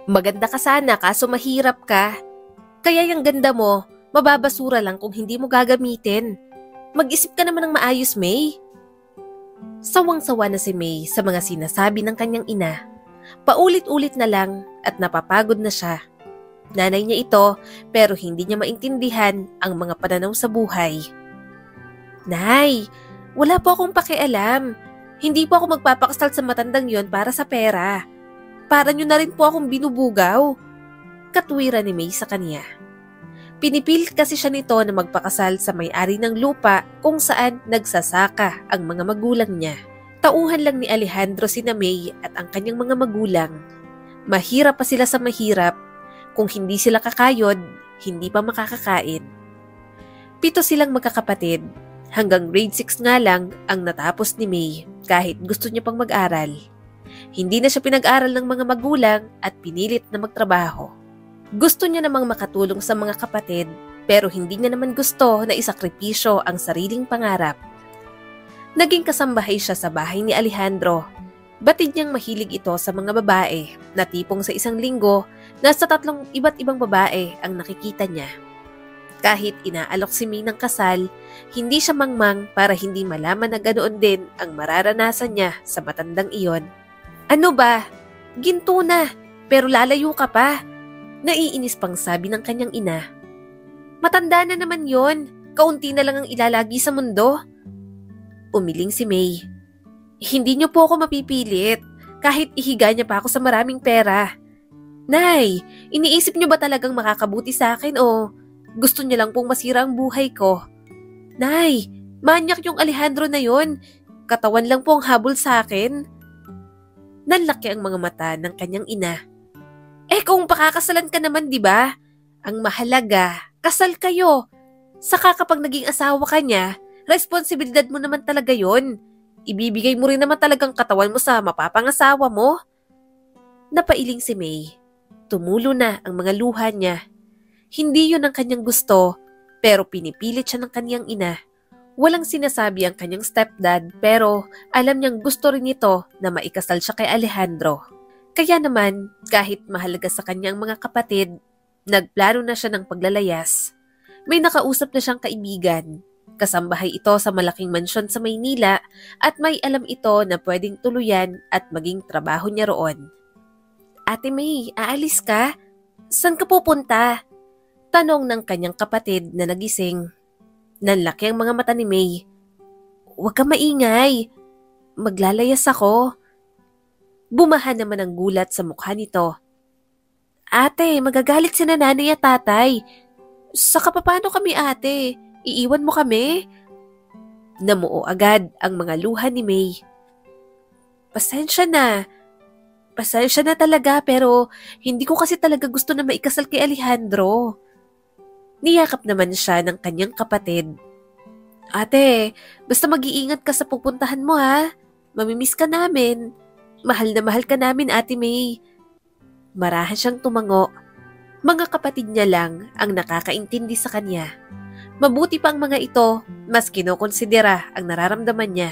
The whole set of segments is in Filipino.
Maganda ka sana kaso mahirap ka. Kaya yung ganda mo, mababasura lang kung hindi mo gagamitin. Mag-isip ka naman ng maayos, May. Sawang-sawa na si May sa mga sinasabi ng kanyang ina. Paulit-ulit na lang at napapagod na siya. Nanay niya ito pero hindi niya maintindihan ang mga pananaw sa buhay. Nay, wala po akong pakialam. Hindi po ako magpapakasal sa matandang yon para sa pera. Para niyo na rin po akong binubugaw. Katwiran ni May sa kanya. Pinipilit kasi siya nito na magpakasal sa may-ari ng lupa kung saan nagsasaka ang mga magulang niya. Tauhan lang ni Alejandro sina May at ang kanyang mga magulang. Mahirap pa sila sa mahirap. Kung hindi sila kakayod, hindi pa makakakain. 7 silang magkakapatid. Hanggang grade 6 nga lang ang natapos ni May kahit gusto niya pang mag-aral. Hindi na siya pinag-aral ng mga magulang at pinilit na magtrabaho. Gusto niya namang makatulong sa mga kapatid pero hindi niya naman gusto na isakripisyo ang sariling pangarap. Naging kasambahay siya sa bahay ni Alejandro. Batid niyang mahilig ito sa mga babae na tipong sa isang linggo nasa 3 iba't ibang babae ang nakikita niya. Kahit inaalok si May ng kasal, hindi siya mangmang para hindi malaman na ganoon din ang mararanasan niya sa matandang iyon. Ano ba? Ginto na, pero lalayo ka pa. Naiinis pang sabi ng kanyang ina. Matanda na naman yon, kaunti na lang ang ilalagi sa mundo. Umiling si May. Hindi niyo po ako mapipilit, kahit ihiga niya pa ako sa maraming pera. Nay, iniisip niyo ba talagang makakabuti sa akin o gusto niya lang pong masira ang buhay ko? Nay, manyak yung Alejandro na yon. Katawan lang po ang habol sa akin. Nanlaki ang mga mata ng kanyang ina. Kung pakakasalan ka naman, di ba? Ang mahalaga, kasal kayo. Saka kapag naging asawa ka niya, responsibilidad mo naman talaga yon. Ibibigay mo rin naman talagang katawan mo sa mapapangasawa mo. Napailing si May. Tumulo na ang mga luha niya. Hindi yun ang kanyang gusto, pero pinipilit siya ng kanyang ina. Walang sinasabi ang kanyang stepdad pero alam niyang gusto rin ito na maikasal siya kay Alejandro. Kaya naman, kahit mahalaga sa kanyang mga kapatid, nagplano na siya ng paglalayas. May nakausap na siyang kaibigan. Kasambahay ito sa malaking mansyon sa Maynila at may alam ito na pwedeng tuluyan at maging trabaho niya roon. Ate May, aalis ka? Saan ka pupunta? Tanong ng kanyang kapatid na nagising. Nanlaki ang mga mata ni May. Huwag ka maingay. Maglalayas ako. Bumahan naman ang gulat sa mukha nito. Ate, magagalit si nanay at tatay. Saka paano kami ate? Iiwan mo kami? Namuo agad ang mga luha ni May. Pasensya na. Pasensya na talaga pero hindi ko kasi talaga gusto na maikasal kay Alejandro. Niyakap naman siya ng kanyang kapatid. Ate, basta mag-iingat ka sa pupuntahan mo ha. Mamimiss ka namin. Mahal na mahal ka namin, Ate May. Marahan siyang tumango. Mga kapatid niya lang ang nakakaintindi sa kanya. Mabuti pa ang mga ito, mas kinokonsidera ang nararamdaman niya.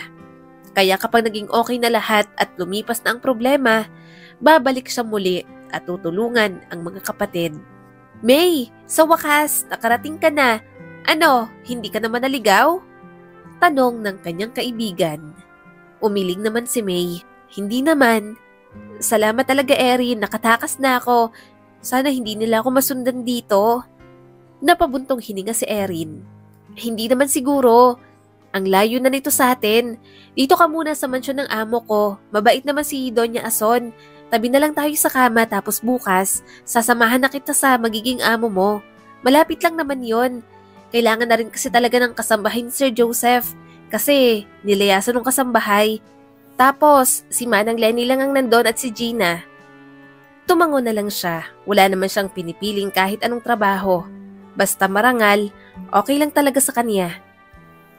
Kaya kapag naging okay na lahat at lumipas na ang problema, babalik siya muli at tutulungan ang mga kapatid. May, sa wakas, nakarating ka na. Ano, hindi ka naman naligaw? Tanong ng kanyang kaibigan. Umiling naman si May. Hindi naman. Salamat talaga, Erin. Nakatakas na ako. Sana hindi nila ako masundan dito. Napabuntong hininga si Erin. Hindi naman siguro. Ang layo na nito sa atin. Dito ka muna sa mansyon ng amo ko. Mabait naman si Doña Ason. Tabi na lang tayo sa kama tapos bukas, sasamahan na kita sa magiging amo mo. Malapit lang naman yon. Kailangan na rin kasi talaga ng kasambahay ni Sir Joseph kasi nilayasan ng kasambahay. Tapos, si Manang Lenny lang ang nandun at si Gina. Tumango na lang siya. Wala naman siyang pinipiling kahit anong trabaho. Basta marangal, okay lang talaga sa kanya.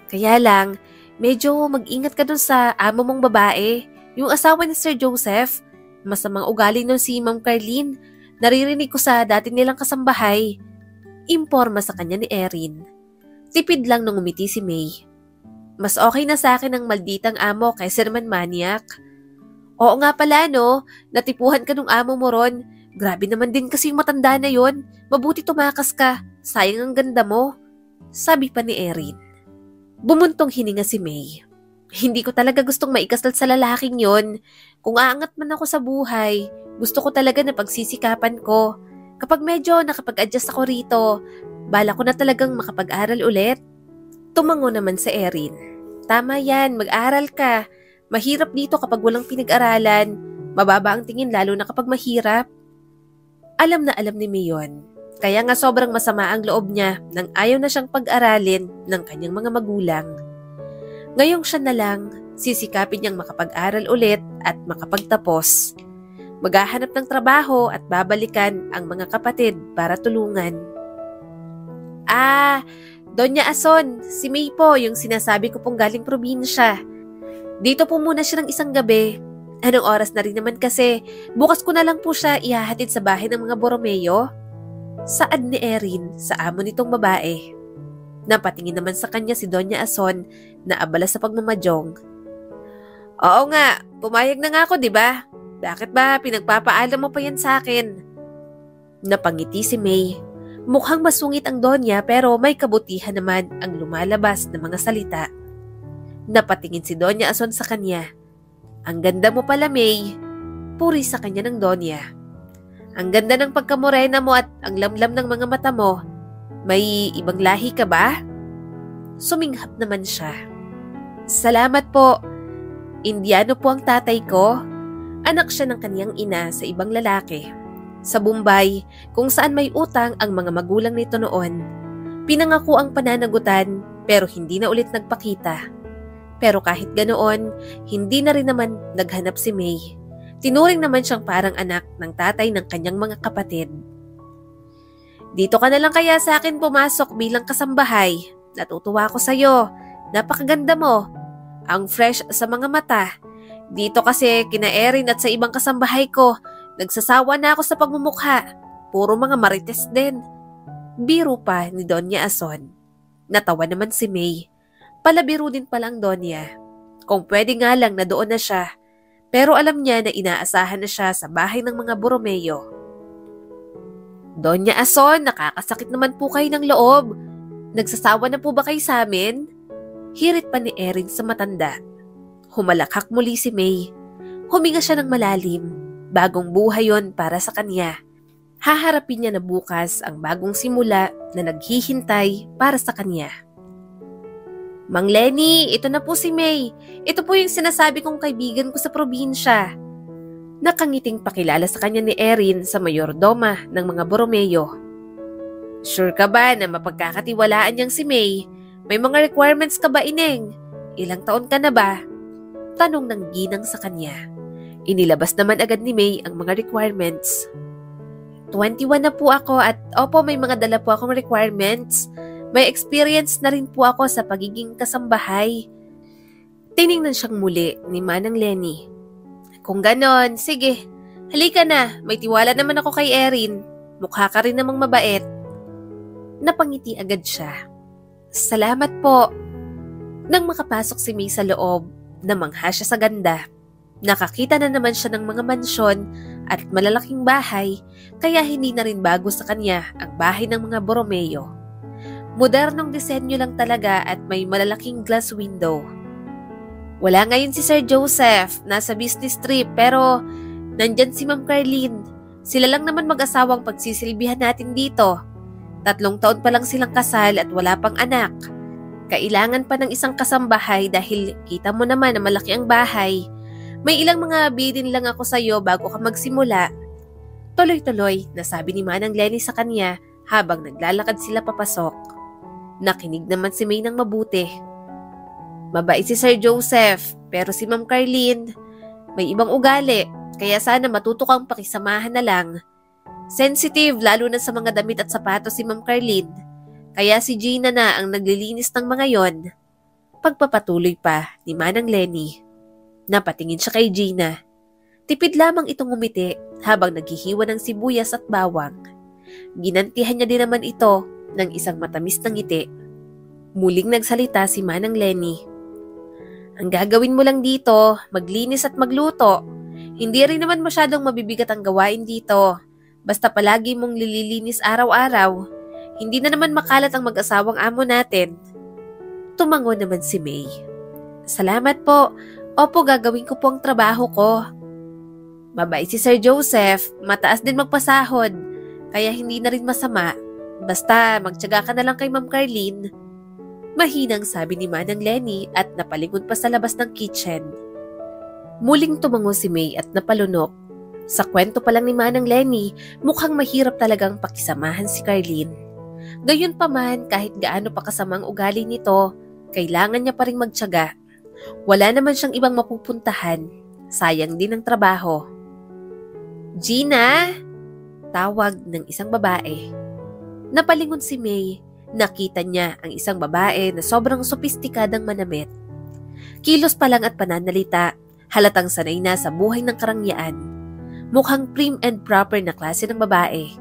Kaya lang, medyo mag-ingat ka dun sa amo mong babae, yung asawa ni Sir Joseph. Masamang ugali nun si Ma'am Carlene. Naririnig ko sa dati nilang kasambahay. Imporma sa kanya ni Erin. Tipid lang nung umiti si May. Mas okay na sa akin ang malditang amo kaysa naman maniac. Oo nga pala no, natipuhan ka nung amo mo ron. Grabe naman din kasi yung matanda na yon. Mabuti tumakas ka. Sayang ang ganda mo. Sabi pa ni Erin. Bumuntong hininga si May. Hindi ko talaga gustong maikasal sa lalaking yon. Kung aangat man ako sa buhay, gusto ko talaga na pagsisikapan ko. Kapag medyo nakapag-adjust ako rito, bala ko na talagang makapag-aral ulit. Tumango naman si Erin. Tama yan, mag-aral ka. Mahirap dito kapag walang pinag-aralan. Mababa ang tingin lalo na kapag mahirap. Alam na alam ni May yun. Kaya nga sobrang masama ang loob niya nang ayaw na siyang pag-aralin ng kanyang mga magulang. Ngayong siya na lang, sisikapin niyang makapag-aral ulit at makapagtapos. Maghahanap ng trabaho at babalikan ang mga kapatid para tulungan. Doña Ason, si May po yung sinasabi ko pong galing probinsya. Dito po muna siya ng isang gabi. Anong oras na rin naman kasi, bukas ko na lang po siya ihahatid sa bahay ng mga Borromeo. Saad ni Erin sa amo nitong babae. Napatingin naman sa kanya si Doña Ason na abala sa pagmamadyong. Oo nga, pumayag na nga ako, di ba? Bakit ba pinagpapaalam mo pa yan sa akin? Napangiti si May. Mukhang masungit ang Donya pero may kabutihan naman ang lumalabas na mga salita. Napatingin si Doña Ason sa kanya. Ang ganda mo pala, May. Puri sa kanya ng Donya. Ang ganda ng pagkamorena mo at ang lamlam ng mga mata mo. May ibang lahi ka ba? Suminghap naman siya. Salamat po. Indiano po ang tatay ko. Anak siya ng kaniyang ina sa ibang lalaki. Sa Bombay, kung saan may utang ang mga magulang nito noon. Pinangako ang pananagutan pero hindi na ulit nagpakita. Pero kahit ganoon, hindi na rin naman naghanap si May. Tinuring naman siyang parang anak ng tatay ng kanyang mga kapatid. Dito ka na lang kaya sa akin pumasok bilang kasambahay. Natutuwa ako sa'yo. Napakaganda mo. Ang fresh sa mga mata. Dito kasi kina Erin at sa ibang kasambahay ko, nagsasawa na ako sa pagmumukha. Puro mga marites din. Biro pa ni Doña Ason. Natawa naman si May. Palabiro din palang Donya. Kung pwede nga lang na doon na siya. Pero alam niya na inaasahan na siya sa bahay ng mga Borromeo. Doña Ason, nakakasakit naman po kayo ng loob. Nagsasawa na po ba kayo sa amin? Hirit pa ni Erin sa matanda. Humalakhak muli si May. Huminga siya ng malalim. Bagong buhay yon para sa kanya. Haharapin niya na bukas ang bagong simula na naghihintay para sa kanya. Mang Lenny, ito na po si May. Ito po yung sinasabi kong kaibigan ko sa probinsya. Nakangiting pakilala sa kanya ni Erin sa mayordoma ng mga Borromeo. Sure ka ba na mapagkakatiwalaan niyang si May? May mga requirements ka ba, Ineng? Ilang taon ka na ba? Tanong ng ginang sa kanya. Inilabas naman agad ni May ang mga requirements. 21 na po ako at opo may mga dala po akong requirements. May experience na rin po ako sa pagiging kasambahay. Tiningnan siyang muli ni Manang Lenny. Kung ganon, sige. Halika na, may tiwala naman ako kay Erin. Mukha ka rin namang mabait. Napangiti agad siya. Salamat po. Nang makapasok si May sa loob, namangha siya sa ganda. Nakakita na naman siya ng mga mansyon at malalaking bahay, kaya hindi na rin bago sa kanya ang bahay ng mga Borromeo. Modernong disenyo lang talaga at may malalaking glass window. Wala ngayon si Sir Joseph, nasa business trip pero nandyan si Ma'am Carlene. Sila lang naman mag-asawang pagsisilbihan natin dito. 3 taon pa lang silang kasal at wala pang anak. Kailangan pa ng isang kasambahay dahil kita mo naman na malaki ang bahay. May ilang mga bidin lang ako sa iyo bago ka magsimula. Tuloy-tuloy na sabi ni Manang Lenny sa kanya habang naglalakad sila papasok. Nakinig naman si May ng mabuti. Mabait si Sir Joseph, pero si Ma'am Carlene, may ibang ugali, kaya sana matuto kang pakisamahan na lang. Sensitive lalo na sa mga damit at sapatos si Ma'am Carlene, kaya si Gina na ang naglilinis ng mga yon. Pagpapatuloy pa ni Manang Lenny. Napatingin siya kay Gina. Tipid lamang itong ngumiti habang naghihiwa ng sibuyas at bawang. Ginantihan niya din naman ito ng isang matamis na ngiti. Muling nagsalita si Manang Lenny. Ang gagawin mo lang dito, maglinis at magluto. Hindi rin naman masyadong mabibigat ang gawain dito. Basta palagi mong lililinis araw-araw, hindi na naman makalat ang mag-asawang amo natin. Tumango naman si May. Salamat po. Opo, gagawin ko po ang trabaho ko. Mabait si Sir Joseph, mataas din magpasahod, kaya hindi na rin masama. Basta magtiyaga ka na lang kay Ma'am Carlene. Mahinang sabi ni Manang Lenny at napalingon pa sa labas ng kitchen. Muling tumango si May at napalunok. Sa kwento pa lang ni Manang Lenny, mukhang mahirap talagang pakisamahan si Carlene. Gayunpaman, kahit gaano pa kasamang ugali nito, kailangan niya pa ring magtiyaga. Wala naman siyang ibang mapupuntahan. Sayang din ang trabaho. Gina! Tawag ng isang babae. Napalingon si May. Nakita niya ang isang babae na sobrang sopistikadang manamit. Kilos pa lang at pananalita, halatang sanay na sa buhay ng karangyaan. Mukhang prim and proper na klase ng babae,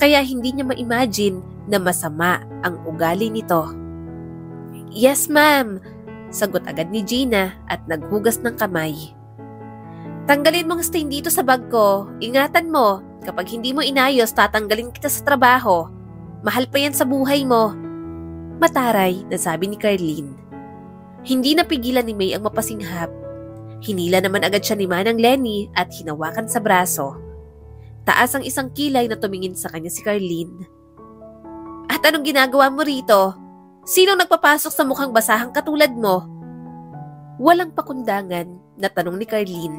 kaya hindi niya ma-imagine na masama ang ugali nito. Yes, ma'am, sagot agad ni Gina at naghugas ng kamay. Tanggalin mong stain dito sa bag ko. Ingatan mo, kapag hindi mo inayos, tatanggalin kita sa trabaho. Mahal pa yan sa buhay mo. Mataray na sabi ni Carlene. Hindi napigilan ni May ang mapasinghap. Hinila naman agad siya ni Manang Lenny at hinawakan sa braso. Taas ang isang kilay na tumingin sa kanya si Carlene. At anong ginagawa mo rito? Sinong nagpapasok sa mukhang basahang katulad mo? Walang pakundangan na tanong ni Carlene.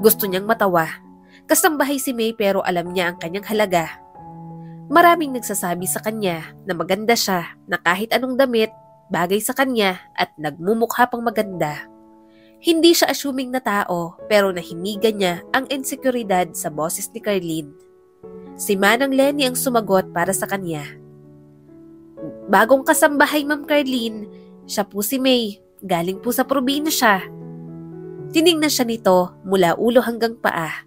Gusto niyang matawa. Kasambahay si May pero alam niya ang kanyang halaga. Maraming nagsasabi sa kanya na maganda siya, na kahit anong damit, bagay sa kanya at nagmumukha pang maganda. Hindi siya assuming na tao pero nahimigan niya ang insekuridad sa boses ni Carlene. Si Manang Lenny ang sumagot para sa kanya. Bagong kasambahay, Ma'am Carlene. Siya po si May. Galing po sa probinsya. Tiningnan siya nito mula ulo hanggang paa.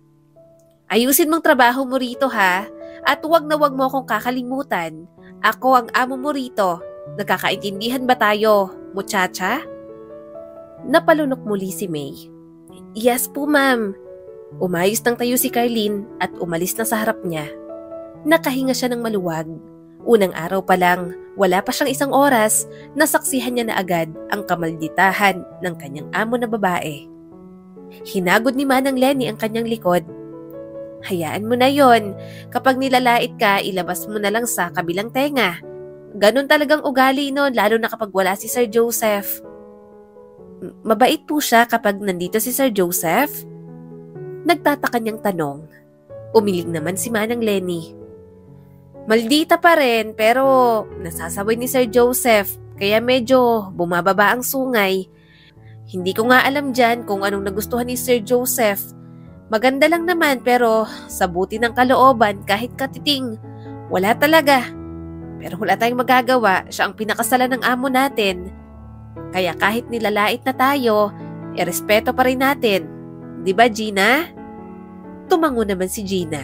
Ayusin mong trabaho mo rito, ha? At huwag na huwag mo akong kakalimutan. Ako ang amo mo rito. Nagkakaintindihan ba tayo, muchacha? Napalunok muli si May. Yes po, ma'am. Umayos ng tayo si Carlene at umalis na sa harap niya. Nakahinga siya ng maluwag. Unang araw pa lang, wala pa siyang isang oras, nasaksihan niya na agad ang kamalditahan ng kanyang amo na babae. Hinagod ni Manang Lenny ang kanyang likod. Hayaan mo na yon. Kapag nilalait ka, ilabas mo na lang sa kabilang tenga. Ganon talagang ugali nun, lalo na kapag wala si Sir Joseph. Mabait po siya kapag nandito si Sir Joseph? Nagtataka niyang tanong. Umiling naman si Manang Lenny. Maldita pa rin, pero nasasaway ni Sir Joseph, kaya medyo bumababa ang sungay. Hindi ko nga alam dyan kung anong nagustuhan ni Sir Joseph. Maganda lang naman pero sa buti ng kalooban kahit katiting, wala talaga. Pero wala tayong magagawa, siya ang pinakasalan ng amo natin. Kaya kahit nilalait na tayo, irespeto pa rin natin. Di ba, Gina? Tumango naman si Gina.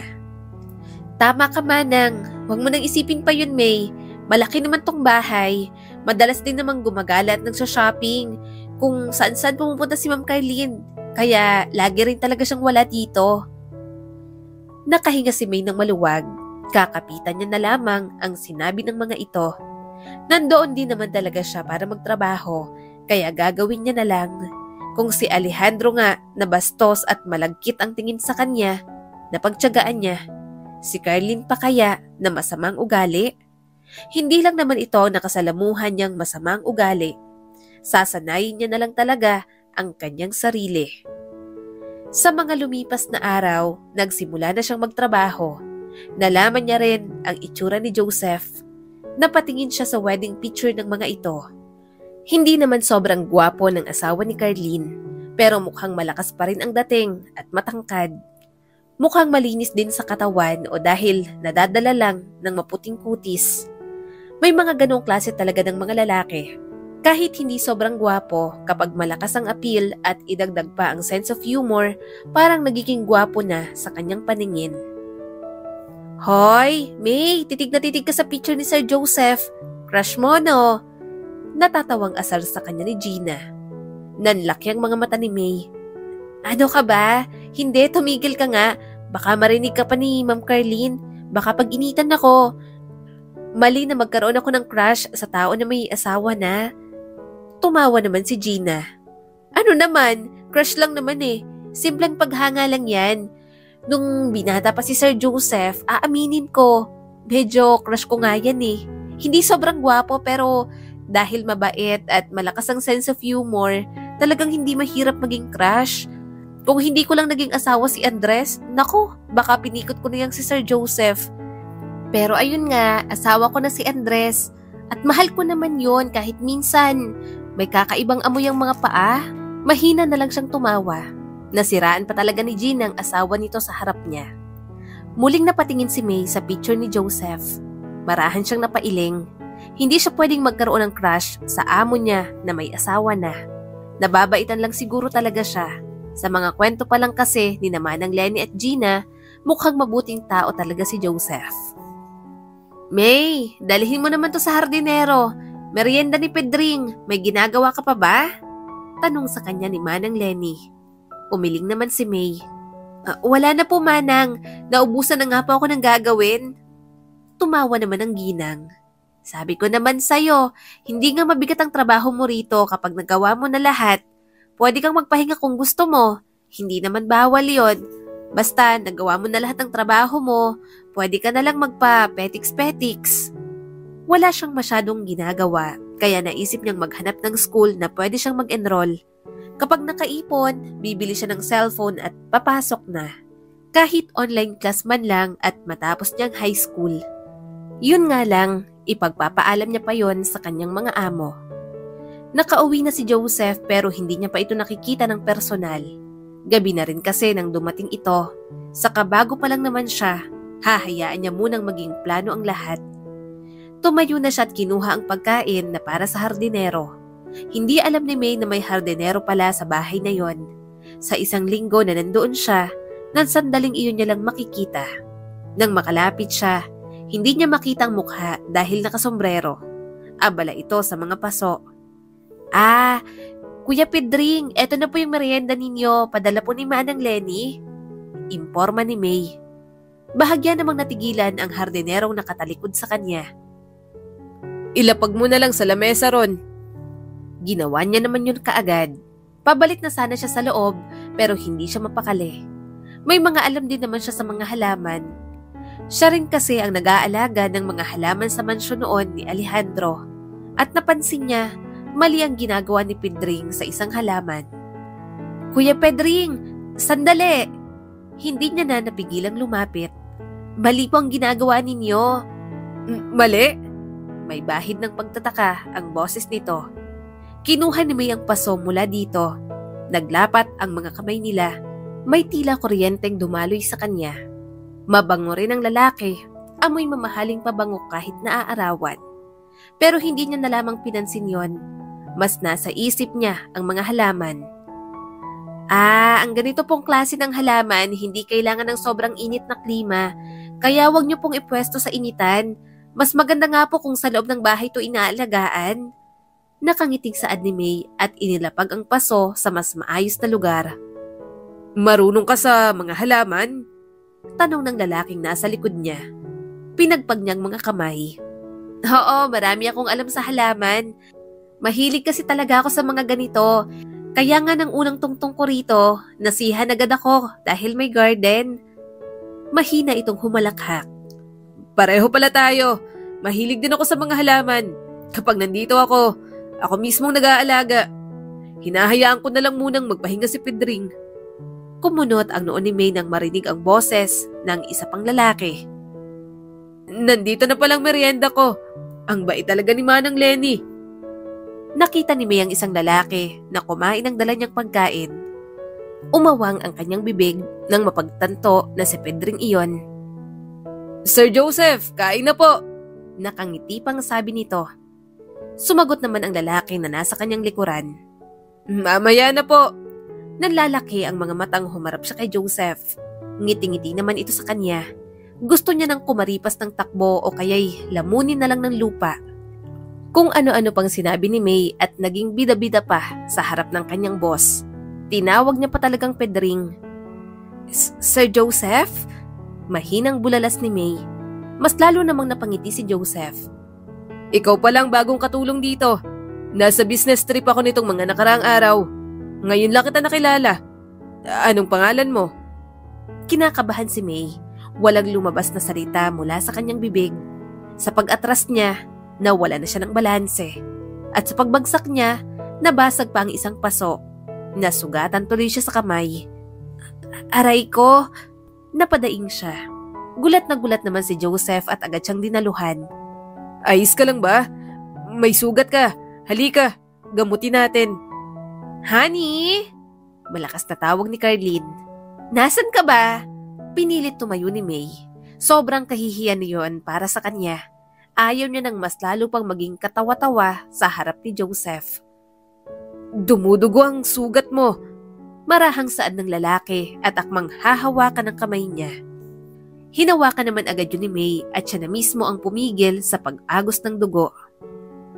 Tama ka, Manang. Huwag mo nang isipin pa yun, May. Malaki naman tong bahay. Madalas din namang gumagala at nagsha-shopping. Kung saan-saan pumupunta si Ma'am Carlene. Kaya lagi rin talaga siyang wala dito. Nakahinga si May ng maluwag. Kakapitan niya na lamang ang sinabi ng mga ito. Nandoon din naman talaga siya para magtrabaho, kaya gagawin niya na lang. Kung si Alejandro nga na bastos at malagkit ang tingin sa kanya, napagtiyagaan niya. Si Carlene pa kaya na masamang ugali? Hindi lang naman ito nakasalamuhan niyang masamang ugali. Sasanayin niya na lang talaga ang kanyang sarili. Sa mga lumipas na araw, nagsimula na siyang magtrabaho. Nalaman niya rin ang itsura ni Joseph. Napatingin siya sa wedding picture ng mga ito. Hindi naman sobrang gwapo ng asawa ni Carlene, pero mukhang malakas pa rin ang dating at matangkad. Mukhang malinis din sa katawan o dahil nadadala lang ng maputing kutis. May mga ganong klase talaga ng mga lalaki. Kahit hindi sobrang gwapo, kapag malakas ang appeal at idagdag pa ang sense of humor, parang nagiging gwapo na sa kanyang paningin. Hoy, May, titig na titig ka sa picture ni Sir Joseph. Crush mo, no? Natatawang asar sa kanya ni Gina. Nanlaki ang mga mata ni May. Ano ka ba? Hindi, tumigil ka nga. Baka marinig ka pa ni Ma'am Carlene. Baka pag-initan ako. Mali na magkaroon ako ng crush sa tao na may asawa na. Tumawa naman si Gina. Ano naman? Crush lang naman eh. Simpleng paghanga lang yan. Nung binata pa si Sir Joseph, aaminin ko. Medyo crush ko nga yan eh. Hindi sobrang gwapo pero dahil mabait at malakas ang sense of humor, talagang hindi mahirap maging crush. Kung hindi ko lang naging asawa si Andres, naku, baka pinikot ko na yang si Sir Joseph. Pero ayun nga, asawa ko na si Andres at mahal ko naman yon kahit minsan may kakaibang amoy ang mga paa. Mahina na lang siyang tumawa. Nasiraan pa talaga ni Gina ang asawa nito sa harap niya. Muling napatingin si May sa picture ni Joseph. Marahan siyang napailing. Hindi siya pwedeng magkaroon ng crush sa amo niya na may asawa na. Nababaitan lang siguro talaga siya. Sa mga kwento pa lang kasi ni Manang Lenny at Gina, mukhang mabuting tao talaga si Joseph. May, dalhin mo naman to sa hardinero. Merienda ni Pedring, may ginagawa ka pa ba? Tanong sa kanya ni Manang Lenny. Umiling naman si May. Wala na po, Manang. Naubusan na nga po ako ng gagawin. Tumawa naman ang ginang. Sabi ko naman sa'yo, hindi nga mabigat ang trabaho mo rito kapag nagawa mo na lahat. Pwede kang magpahinga kung gusto mo. Hindi naman bawal yon. Basta nagawa mo na lahat ng trabaho mo, pwede ka na lang magpa-petiks-petiks. Wala siyang masyadong ginagawa, kaya naisip niyang maghanap ng school na pwede siyang mag-enroll. Kapag nakaipon, bibili siya ng cellphone at papasok na. Kahit online class man lang at matapos niyang high school. Yun nga lang, ipagpapaalam niya pa yon sa kanyang mga amo. Nakauwi na si Joseph pero hindi niya pa ito nakikita ng personal. Gabi na rin kasi nang dumating ito. Saka bago pa lang naman siya, hahayaan niya munang maging plano ang lahat. Tumayo na siya at kinuha ang pagkain na para sa hardinero. Hindi alam ni May na may hardinero pala sa bahay na yon. Sa isang linggo na nandoon siya, nang sandaling iyon niya lang makikita. Nang makalapit siya, hindi niya makita ang mukha dahil nakasombrero. Abala ito sa mga paso. Kuya Pedring, eto na po yung merienda ninyo. Padala po ni Manang Lenny. Imporma ni May. Bahagya namang natigilan ang hardinerong nakatalikod sa kanya. Ilapag mo na lang sa lamesa ron. Ginawa niya naman yun kaagad. Pabalik na sana siya sa loob pero hindi siya mapakali. May mga alam din naman siya sa mga halaman. Siya rin kasi ang nag-aalaga ng mga halaman sa mansyon noon ni Alejandro. At napansin niya, mali ang ginagawa ni Pedring sa isang halaman. Kuya Pedring, sandali! Hindi niya na napigilang lumapit. Mali po ang ginagawa ninyo. Mali? May bahid ng pagtataka ang boses nito. Kinuha ni May ang paso mula dito. Naglapat ang mga kamay nila. May tila kuryenteng dumaloy sa kanya. Mabango rin ang lalaki. Amoy mamahaling pabango kahit naaarawan. Pero hindi niya na lamang pinansin yon. Mas nasa isip niya ang mga halaman. Ang ganito pong klase ng halaman, hindi kailangan ng sobrang init na klima, kaya wag niyo pong ipwesto sa initan. Mas maganda nga po kung sa loob ng bahay ito inaalagaan. Nakangiting saad ni May at inilapag ang paso sa mas maayos na lugar. Marunong ka sa mga halaman? Tanong ng lalaking nasa likod niya. Pinagpag niyang mga kamay. Oo, marami akong alam sa halaman. Mahilig kasi talaga ako sa mga ganito. Kaya nga nang unang tungtong ko rito, nasihan agad ako dahil may garden. Mahina itong humalakhak. Pareho pala tayo. Mahilig din ako sa mga halaman. Kapag nandito ako mismong nag-aalaga. Hinahayaan ko na lang munang magpahinga si Pedring. Kumunot ang noon ni May nang marinig ang boses ng isa pang lalaki. Nandito na palang merienda ko. Ang bait talaga ni Manang Lenny. Nakita ni May ang isang lalaki na kumain ng dala niyang pagkain. Umawang ang kanyang bibig nang mapagtanto na si Pedring iyon. Sir Joseph, kain na po! Nakangiti pang sabi nito. Sumagot naman ang lalaki na nasa kanyang likuran. Mamaya na po! Nanlalaki ang mga matang humarap siya kay Joseph. Ngiti-ngiti naman ito sa kanya. Gusto niya nang kumaripas ng takbo o kaya'y lamunin na lang ng lupa. Kung ano-ano pang sinabi ni May at naging bida-bida pa sa harap ng kanyang boss. Tinawag niya pa talagang Pedring. Sir Joseph, Mahinang bulalas ni May. Mas lalo namang napangiti si Joseph. Ikaw pa lang bagong katulong dito. Nasa business trip ako nitong mga nakaraang araw. Ngayon lang kita nakilala. Anong pangalan mo? Kinakabahan si May. Walang lumabas na salita mula sa kanyang bibig. Sa pag-atras niya, nawala na siya ng balanse. At sa pagbagsak niya, nabasag pa ang isang paso. Nasugatan tuloy siya sa kamay. Aray ko! Napadaing siya. Gulat na gulat naman si Joseph at agad siyang dinaluhan. Ayos ka lang ba? May sugat ka. Halika, gamutin natin. Honey! Malakas na tawag ni Carlene. Nasaan ka ba? Pinilit tumayo ni May. Sobrang kahihiyan niyon para sa kanya. Ayaw niya nang mas lalo pang maging katawa-tawa sa harap ni Joseph. Dumudugo ang sugat mo. Marahang saad ng lalaki at akmang hahawakan ng kamay niya. Hinawakan naman agad yun ni May at siya na mismo ang pumigil sa pag-agos ng dugo.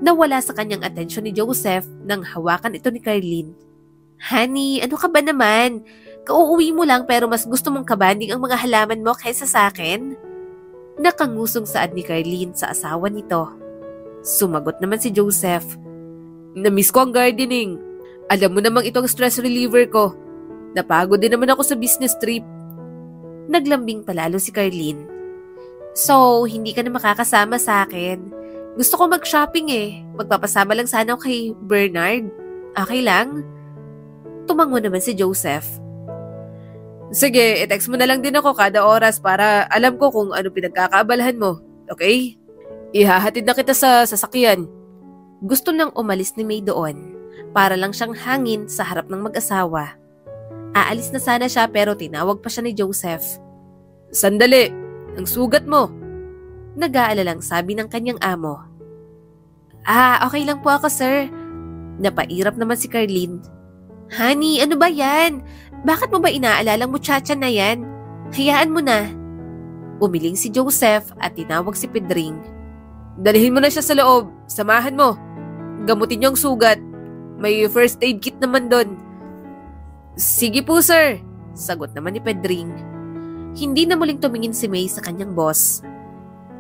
Nawala sa kanyang atensyon ni Joseph nang hawakan ito ni Carlene. Honey, ano ka ba naman? Kauuwi mo lang pero mas gusto mong kabanding ang mga halaman mo kaysa sa akin? Nakangusong saad ni Carlene sa asawa nito. Sumagot naman si Joseph. Namiss ko ang gardening. Alam mo namang ito ang stress reliever ko. Napagod din naman ako sa business trip. Naglambing palalo si Carlene. So, hindi ka na makakasama sa akin. Gusto ko mag-shopping eh. Magpapasama lang sana ako kay Bernard. Okay lang? Tumango naman si Joseph. Sige, i-text mo na lang din ako kada oras para alam ko kung ano pinagkakaabalahan mo. Okay? Ihahatid na kita sa sasakyan. Gusto nang umalis ni May doon. Para lang siyang hangin sa harap ng mag-asawa. Aalis na sana siya pero tinawag pa siya ni Joseph. Sandali, ang sugat mo. Nag-aalalang sabi ng kanyang amo. Okay lang po ako, sir. Napairap naman si Carlene. Honey, ano ba yan? Bakit mo ba inaalalang muchacha na yan? Hayaan mo na. Umiling si Joseph at tinawag si Pedring. Dalhin mo na siya sa loob. Samahan mo. Gamutin niyo ang sugat. May first aid kit naman doon. Sige po, sir. Sagot naman ni Pedring. Hindi na muling tumingin si May sa kanyang boss.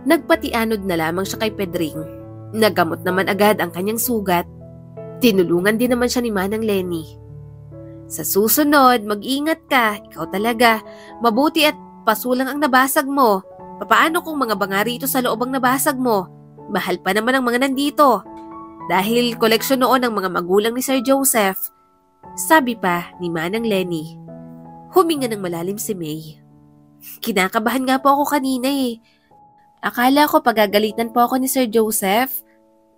Nagpatianod na lamang siya kay Pedring. Nagamot naman agad ang kanyang sugat. Tinulungan din naman siya ni Manang Lenny. Sa susunod, mag-ingat ka. Ikaw talaga. Mabuti at pasulang ang nabasag mo. Papaano kung mga bangari ito sa loob ang nabasag mo? Mahal pa naman ang mga nandito. Dahil koleksyon noon ng mga magulang ni Sir Joseph. Sabi pa ni Manang Lenny. Huminga ng malalim si May. Kinakabahan nga po ako kanina eh. Akala ko pagagalitan po ako ni Sir Joseph.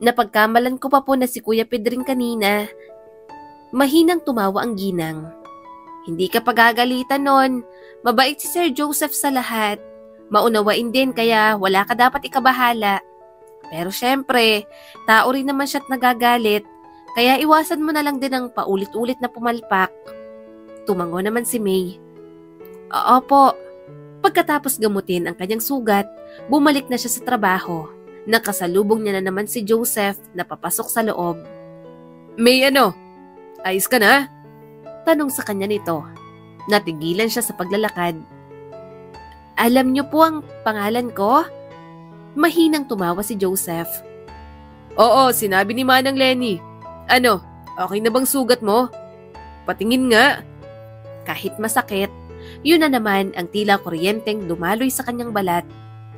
Napagkamalan ko pa po na si Kuya Pedring kanina. Mahinang tumawa ang ginang. Hindi ka pagagalitan nun. Mabait si Sir Joseph sa lahat. Maunawain din kaya wala ka dapat ikabahala. Pero syempre, tao rin naman siya't nagagalit. Kaya iwasan mo na lang din ang paulit-ulit na pumalpak. Tumango naman si May. Opo. Pagkatapos gamutin ang kanyang sugat, bumalik na siya sa trabaho. Nakasalubong niya na naman si Joseph na papasok sa loob. May ayos ka na? Tanong sa kanya nito. Natigilan siya sa paglalakad. Alam niyo po ang pangalan ko? Mahinang tumawa si Joseph. Oo, sinabi ni Manang Lenny. Okay na bang sugat mo? Patingin nga. Kahit masakit, yun na naman ang tila kuryenteng dumaloy sa kanyang balat.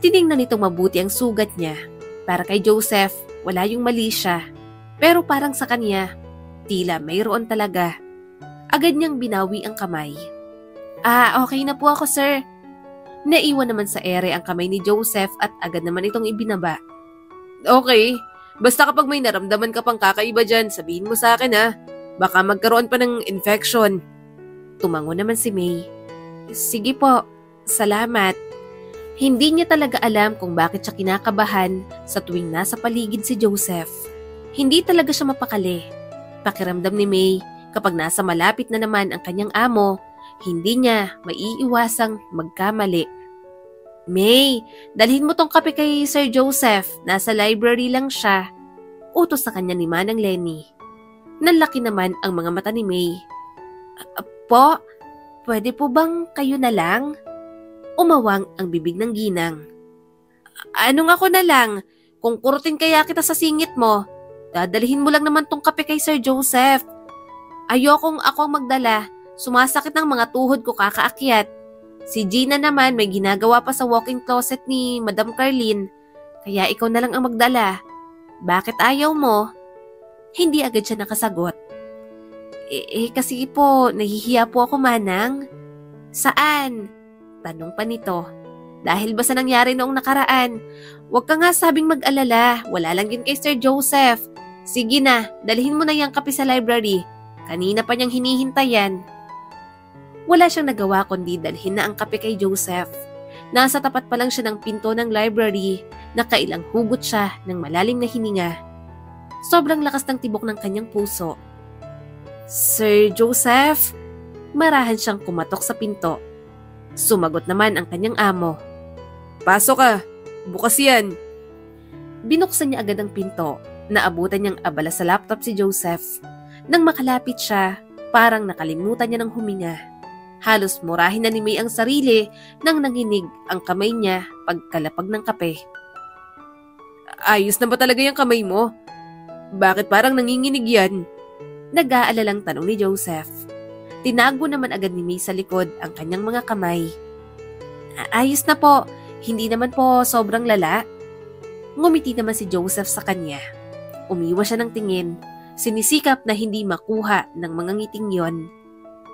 Tiningnan nitong mabuti ang sugat niya. Para kay Joseph, wala yung mali siya. Pero parang sa kanya, tila mayroon talaga. Agad niyang binawi ang kamay. Okay na po ako, sir. Naiwan naman sa ere ang kamay ni Joseph at agad naman itong ibinaba. Okay, basta kapag may naramdaman ka pang kakaiba dyan, sabihin mo sa akin ha. Baka magkaroon pa ng infection. Tumango naman si May. Sige po, salamat. Hindi niya talaga alam kung bakit siya kinakabahan sa tuwing nasa paligid si Joseph. Hindi talaga siya mapakali. Pakiramdam ni May, kapag nasa malapit na naman ang kanyang amo, hindi niya maiiwasang magkamali. May, dalhin mo tong kape kay Sir Joseph. Nasa library lang siya. Utos sa kanya ni Manang Lenny. Nanlaki naman ang mga mata ni May. Po, pwede po bang kayo na lang? Umawang ang bibig ng ginang. Anong ako na lang? Kung kurutin kaya kita sa singit mo, dadalhin mo lang naman tong kape kay Sir Joseph. Ayokong ako ang magdala, sumasakit ng mga tuhod ko kakaakyat. Si Gina naman may ginagawa pa sa walk-in closet ni Madam Carlene, kaya ikaw na lang ang magdala. Bakit ayaw mo? Hindi agad siya nakasagot. Kasi po, nahihiya po ako, Manang. Saan? Tanong pa nito. Dahil ba sa nangyari noong nakaraan? Huwag ka nga sabing mag-alala, wala lang yun kay Sir Joseph. Sige na, dalhin mo na yung kape sa library. Kanina pa niyang hinihintayan. Wala siyang nagawa kundi dalhin na ang kape kay Joseph. Nasa tapat pa lang siya ng pinto ng library, nakailang hugot siya ng malalim na hininga. Sobrang lakas ng tibok ng kanyang puso. Sir Joseph? Marahan siyang kumatok sa pinto. Sumagot naman ang kanyang amo. Pasok ka, bukas yan. Binuksan niya agad ang pinto. Naabutan niyang abala sa laptop si Joseph. Nang makalapit siya, parang nakalimutan niya ng huminga. Halos murahin na ni May ang sarili nang nanginig ang kamay niya pagkalapag ng kape. Ayos na ba talaga yung kamay mo? Bakit parang nanginginig yan? Nag-aalalang tanong ni Joseph. Tinago naman agad ni May sa likod ang kanyang mga kamay. Ayos na po, hindi naman po sobrang lala. Ngumiti naman si Joseph sa kanya. Umiwas siya ng tingin, sinisikap na hindi makuha ng mga ngiting yon.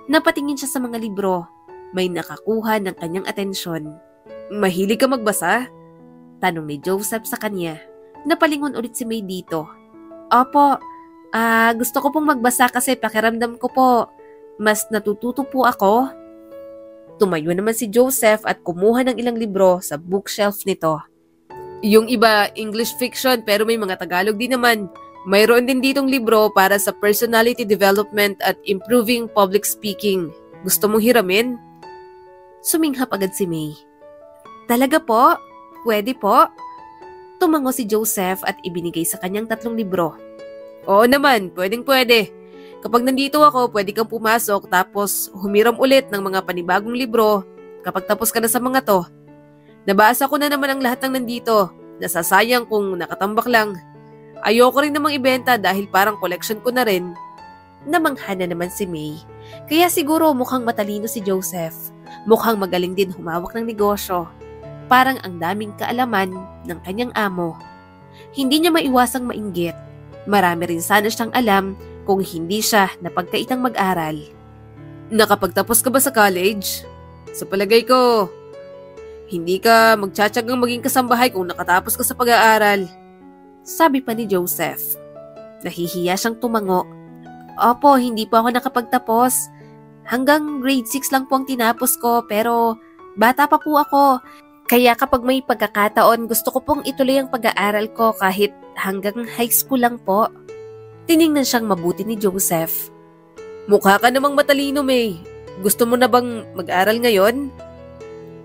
Napatingin siya sa mga libro, may nakakuha ng kanyang atensyon. Mahilig ka magbasa? Tanong ni Joseph sa kanya. Napalingon ulit si May dito. Opo, gusto ko pong magbasa kasi pakiramdam ko po, mas natututo po ako. Tumayo naman si Joseph at kumuha ng ilang libro sa bookshelf nito. Yung iba, English fiction pero may mga Tagalog din naman. Mayroon din ditong libro para sa personality development at improving public speaking. Gusto mong hiramin? Suminghap agad si May. Talaga po? Pwede po? Tumango si Joseph at ibinigay sa kanyang 3 libro. Oo naman, pwedeng-pwede. Kapag nandito ako, pwede kang pumasok tapos humiram ulit ng mga panibagong libro kapag tapos ka na sa mga to. Nabasa ko na naman ang lahat ng nandito. Nasasayang kung nakatambak lang. Ayoko rin namang ibenta dahil parang collection ko na rin. Namangha na naman si May. Kaya siguro mukhang matalino si Joseph. Mukhang magaling din humawak ng negosyo. Parang ang daming kaalaman ng kanyang amo. Hindi niya maiwasang mainggit. Marami rin sana siyang alam kung hindi siya napagkaitang mag-aral. Nakapagtapos ka ba sa college? Sa palagay ko, hindi ka magtsatsagang maging kasambahay kung nakatapos ka sa pag-aaral. Sabi pa ni Joseph. Nahihiya siyang tumango. Opo, hindi po ako nakapagtapos. Hanggang grade 6 lang po ang tinapos ko pero bata pa po ako. Kaya kapag may pagkakataon gusto ko pong ituloy ang pag-aaral ko kahit hanggang high school lang po. Tiningnan siyang mabuti ni Joseph. Mukha ka namang matalino, May. Gusto mo na bang mag-aral ngayon?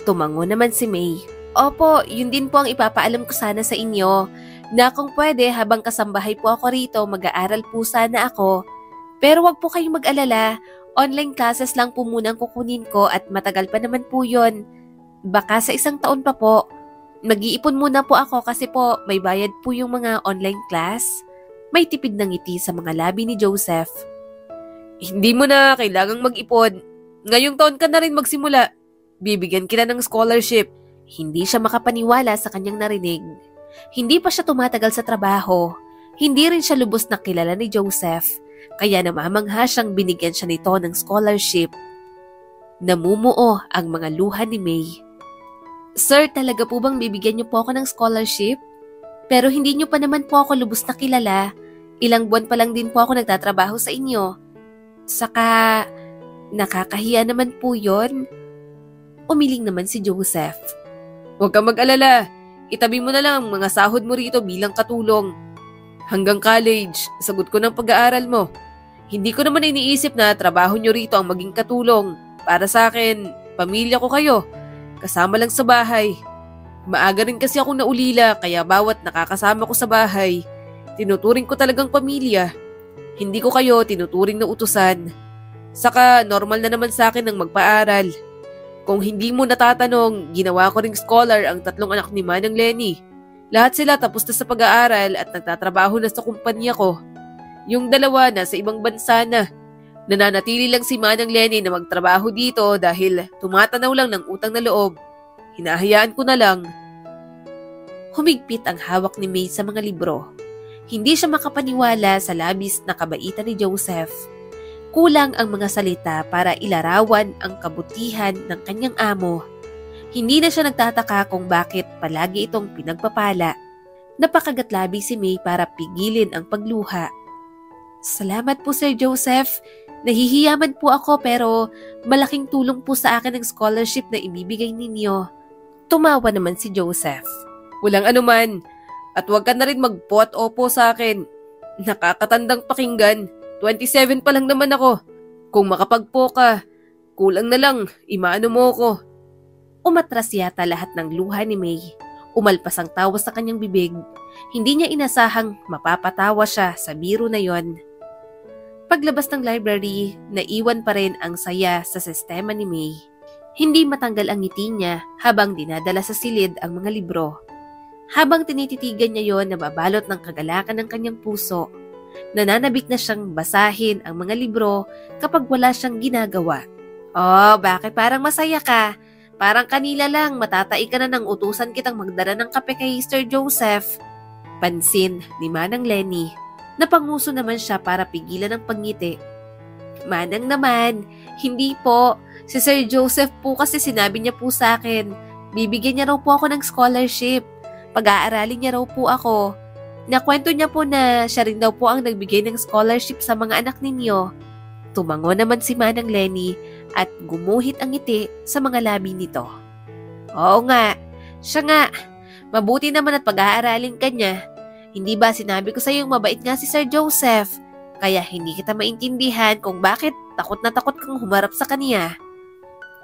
Tumango naman si May. Opo, yun din po ang ipapaalam ko sana sa inyo. Na kung pwede habang kasambahay po ako rito, mag-aaral po sana ako. Pero wag po kayong mag-alala. Online classes lang po muna ang kukunin ko at matagal pa naman po yun. Baka sa 1 taon pa po. Mag-iipon muna po ako kasi po may bayad po yung mga online class. May tipid ng ngiti sa mga labi ni Joseph. Hindi mo na kailangang mag-ipon. Ngayong taon ka na rin magsimula. Bibigyan kita ng scholarship. Hindi siya makapaniwala sa kanyang narinig. Hindi pa siya tumatagal sa trabaho. Hindi rin siya lubos na kilala ni Joseph. Kaya namamangha siyang binigyan siya nito ng scholarship. Namumuo ang mga luha ni May. Sir, talaga po bang bibigyan niyo po ako ng scholarship? Pero hindi niyo pa naman po ako lubos na kilala. Ilang buwan pa lang din po ako nagtatrabaho sa inyo. Saka, nakakahiya naman po yon. Umiling naman si Joseph. Huwag kang mag-alala. Itabi mo na lang ang mga sahod mo rito bilang katulong. Hanggang college, sagot ko ng pag-aaral mo. Hindi ko naman iniisip na trabaho nyo rito ang maging katulong. Para sa akin, pamilya ko kayo. Kasama lang sa bahay. Maaga rin kasi akong naulila kaya bawat nakakasama ko sa bahay, tinuturing ko talagang pamilya. Hindi ko kayo tinuturing na utusan. Saka normal na naman sa akin ang magpaaral. Kung hindi mo natatanong, ginawa ko ring scholar ang 3 anak ni Manang Lenny. Lahat sila tapos na sa pag-aaral at nagtatrabaho na sa kumpanya ko. Yung 2 na sa ibang bansa na. Nananatili lang si Manang Lenny na magtrabaho dito dahil tumatanaw lang ng utang na loob. Hinahayaan ko na lang. Humigpit ang hawak ni May sa mga libro. Hindi siya makapaniwala sa labis na kabaitan ni Joseph. Kulang ang mga salita para ilarawan ang kabutihan ng kanyang amo. Hindi na siya nagtataka kung bakit palagi itong pinagpapala. Napakagatlabi si May para pigilin ang pagluha. Salamat po Sir Joseph. Nahihiyaman po ako pero malaking tulong po sa akin ang scholarship na ibibigay ninyo. Tumawa naman si Joseph. Walang anuman. At huwag ka na rin magpo at opo sa akin. Nakakatandang pakinggan. 27 pa lang naman ako. Kung makapagpo ka, kulang na lang, imaano mo ko. Umatras yata lahat ng luha ni May. Umalpas ang tawa sa kanyang bibig. Hindi niya inasahang mapapatawa siya sa biro na yon. Paglabas ng library, naiwan pa rin ang saya sa sistema ni May. Hindi matanggal ang ngiti niya habang dinadala sa silid ang mga libro. Habang tinititigan niya yon na babalot ng kagalakan ng kanyang puso, nananabik na siyang basahin ang mga libro kapag wala siyang ginagawa. Oh, bakit parang masaya ka? Parang kanila lang matatai ka na nang utusan kitang magdala ng kape kay Sir Joseph. Pansin ni Manang Lenny. Napanguso naman siya para pigilan ang pagngiti. Manang naman, hindi po. Si Sir Joseph po kasi sinabi niya po sa akin, bibigyan niya raw po ako ng scholarship. Pag-aaralin niya raw po ako. Nakwento niya po na siya rin daw po ang nagbigay ng scholarship sa mga anak ninyo. Tumango naman si Manang Lenny at gumuhit ang ngiti sa mga labi nito. Oo nga, siya nga. Mabuti naman at pag-aaralin ka niya. Hindi ba sinabi ko sa iyo mabait nga si Sir Joseph? Kaya hindi kita maintindihan kung bakit takot na takot kang humarap sa kanya.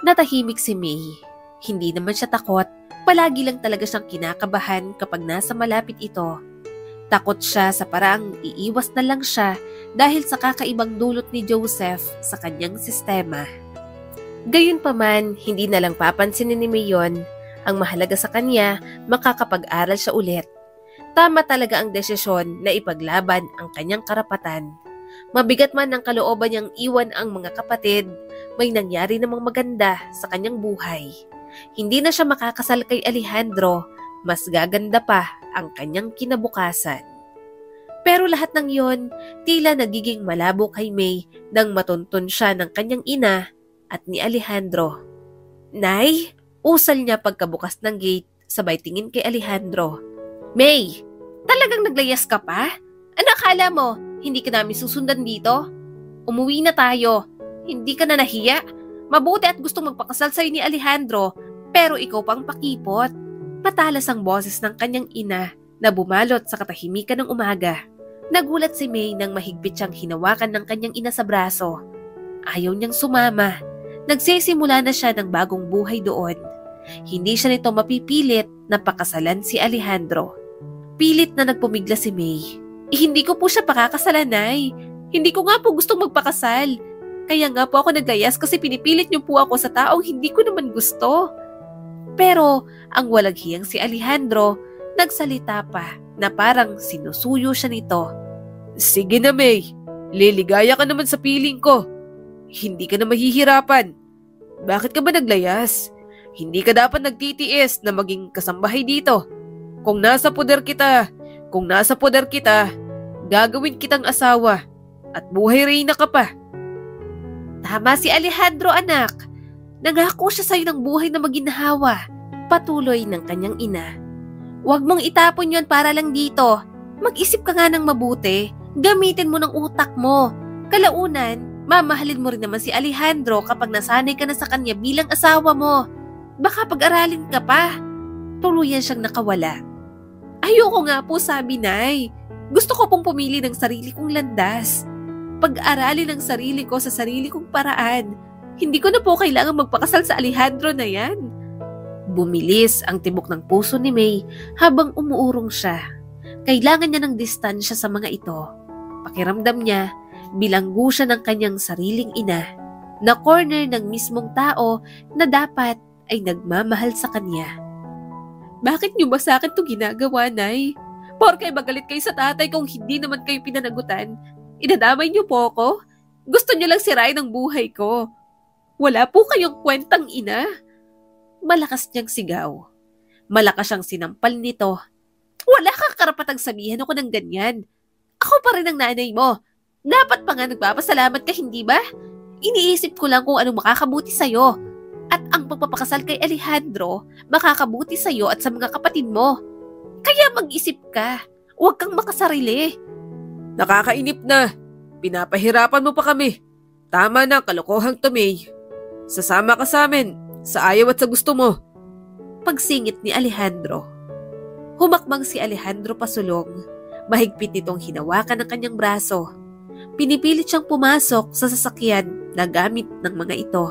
Natahimik si May. Hindi naman siya takot. Palagi lang talaga siyang kinakabahan kapag nasa malapit ito. Takot siya sa paraang iiwas na lang siya dahil sa kakaibang dulot ni Joseph sa kanyang sistema. Gayunpaman, hindi na lang papansinin ni May yon. Ang mahalaga sa kanya, makakapag-aral siya ulit. Tama talaga ang desisyon na ipaglaban ang kanyang karapatan. Mabigat man ang kalooban niyang iwan ang mga kapatid, may nangyari namang maganda sa kanyang buhay. Hindi na siya makakasal kay Alejandro, mas gaganda pa ang kanyang kinabukasan. Pero lahat ng yon, tila nagiging malabo kay May nang matuntun siya ng kanyang ina at ni Alejandro. Nay, usal niya pagkabukas ng gate, sabay tingin kay Alejandro. May, talagang naglayas ka pa? Ano akala mo, hindi ka namin susundan dito? Umuwi na tayo. Hindi ka na nahiya? Mabuti at gustong magpakasal sa'yo ni Alejandro, pero ikaw pang pakipot. Matalas ang boses ng kanyang ina na bumalot sa katahimikan ng umaga. Nagulat si May nang mahigpit siyang hinawakan ng kanyang ina sa braso. Ayaw niyang sumama. Nagsisimula na siya ng bagong buhay doon. Hindi siya nito mapipilit na pakasalan si Alejandro. Pilit na nagpumigla si May. Hindi ko po siya pakakasalan, Nay. Hindi ko nga po gustong magpakasal. Kaya nga po ako naglayas kasi pinipilit niyo po ako sa taong hindi ko naman gusto. Pero ang walaghiyang si Alejandro, nagsalita pa na parang sinusuyo siya nito. Sige na, May. Liligaya ka naman sa piling ko. Hindi ka na mahihirapan. Bakit ka ba naglayas? Hindi ka dapat nagtitiis na maging kasambahay dito. Kung nasa poder kita, gagawin kitang asawa at buhay reyna ka pa. Tama si Alejandro, anak. Nangako siya sa'yo ng buhay na maginhawa. Patuloy ng kanyang ina. Huwag mong itapon yon para lang dito. Mag-isip ka nga ng mabuti. Gamitin mo ng utak mo. Kalaunan, mamahalin mo rin naman si Alejandro kapag nasanay ka na sa kanya bilang asawa mo. Baka pag-aralin ka pa. Tuluyan siyang nakawala. Ayoko nga po, sabi Nay. Gusto ko pong pumili ng sarili kong landas. Pag-aralin ang sarili ko sa sarili kong paraan. Hindi ko na po kailangan magpakasal sa Alejandro na yan. Bumilis ang tibok ng puso ni May habang umuurong siya. Kailangan niya ng distansya sa mga ito. Pakiramdam niya, bilanggo siya ng kanyang sariling ina. na corner ng mismong tao na dapat ay nagmamahal sa kanya. Bakit niyo ba sa akin to ginagawa, Nay? Porke magalit kayo sa tatay kung hindi naman kayo pinanagutan. Idadamay niyo po ako? Gusto niyo lang sirain ang buhay ko. Wala po kayong kwentang ina. Malakas niyang sigaw. Malakas siyang sinampal nito. Wala kang karapatang sabihan ako ng ganyan. Ako pa rin ang nanay mo. Dapat pa nga nagpapasalamat ka, hindi ba? Iniisip ko lang kung anong makakabuti sa'yo. At ang pagpapakasal kay Alejandro, makakabuti sa'yo at sa mga kapatid mo. Kaya mag-isip ka. Huwag kang makasarili. Nakakainip na. Pinapahirapan mo pa kami. Tama na, kalokohang to, May. Sasama ka sa amin, sa ayaw at sa gusto mo. Pagsingit ni Alejandro. Humakbang si Alejandro pasulong. Mahigpit nitong hinawakan ng kanyang braso. Pinipilit siyang pumasok sa sasakyan na gamit ng mga ito.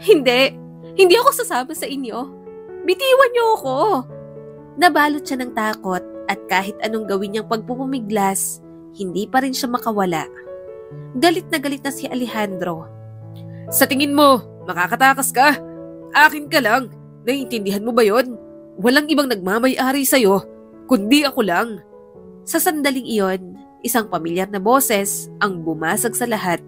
Hindi ako sasama sa inyo. Bitiwan niyo ako. Nabalot siya ng takot at kahit anong gawin niyang pagpupumiglas, hindi pa rin siya makawala. Galit na si Alejandro. Sa tingin mo, makakatakas ka? Akin ka lang. Naiintindihan mo ba yon? Walang ibang nagmamay-ari sa'yo, kundi ako lang. Sa sandaling iyon, isang pamilyar na boses ang bumasag sa lahat.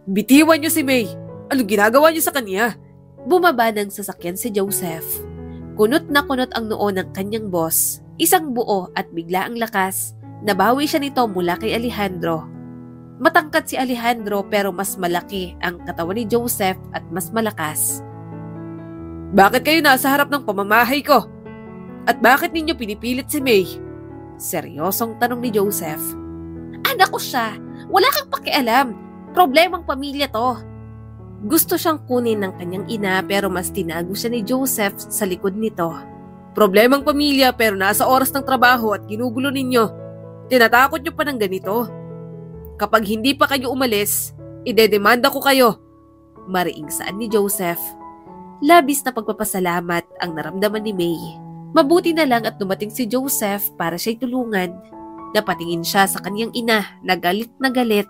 Bitiwan niyo si May. Anong ginagawa niyo sa kanya? Bumaba ng sasakyan si Joseph. Kunot na kunot ang noo ng kanyang boss. Isang buo at bigla ang lakas. Nabawi siya nito mula kay Alejandro. Matangkad si Alejandro pero mas malaki ang katawan ni Joseph at mas malakas. Bakit kayo nasa harap ng pamamahay ko? At bakit ninyo pinipilit si May? Seryosong tanong ni Joseph. Anak ko siya. Wala kang pakialam. Problemang pamilya to. Gusto siyang kunin ng kanyang ina pero mas tinago siya ni Joseph sa likod nito. Problemang pamilya pero nasa oras ng trabaho at ginugulo ninyo. Tinatakot niyo pa ng ganito. Kapag hindi pa kayo umalis, idedemanda ko kayo. Mariing saan ni Joseph. Labis na pagpapasalamat ang naramdaman ni May. Mabuti na lang at dumating si Joseph para siya'y tulungan. Napatingin siya sa kanyang ina na galit na galit.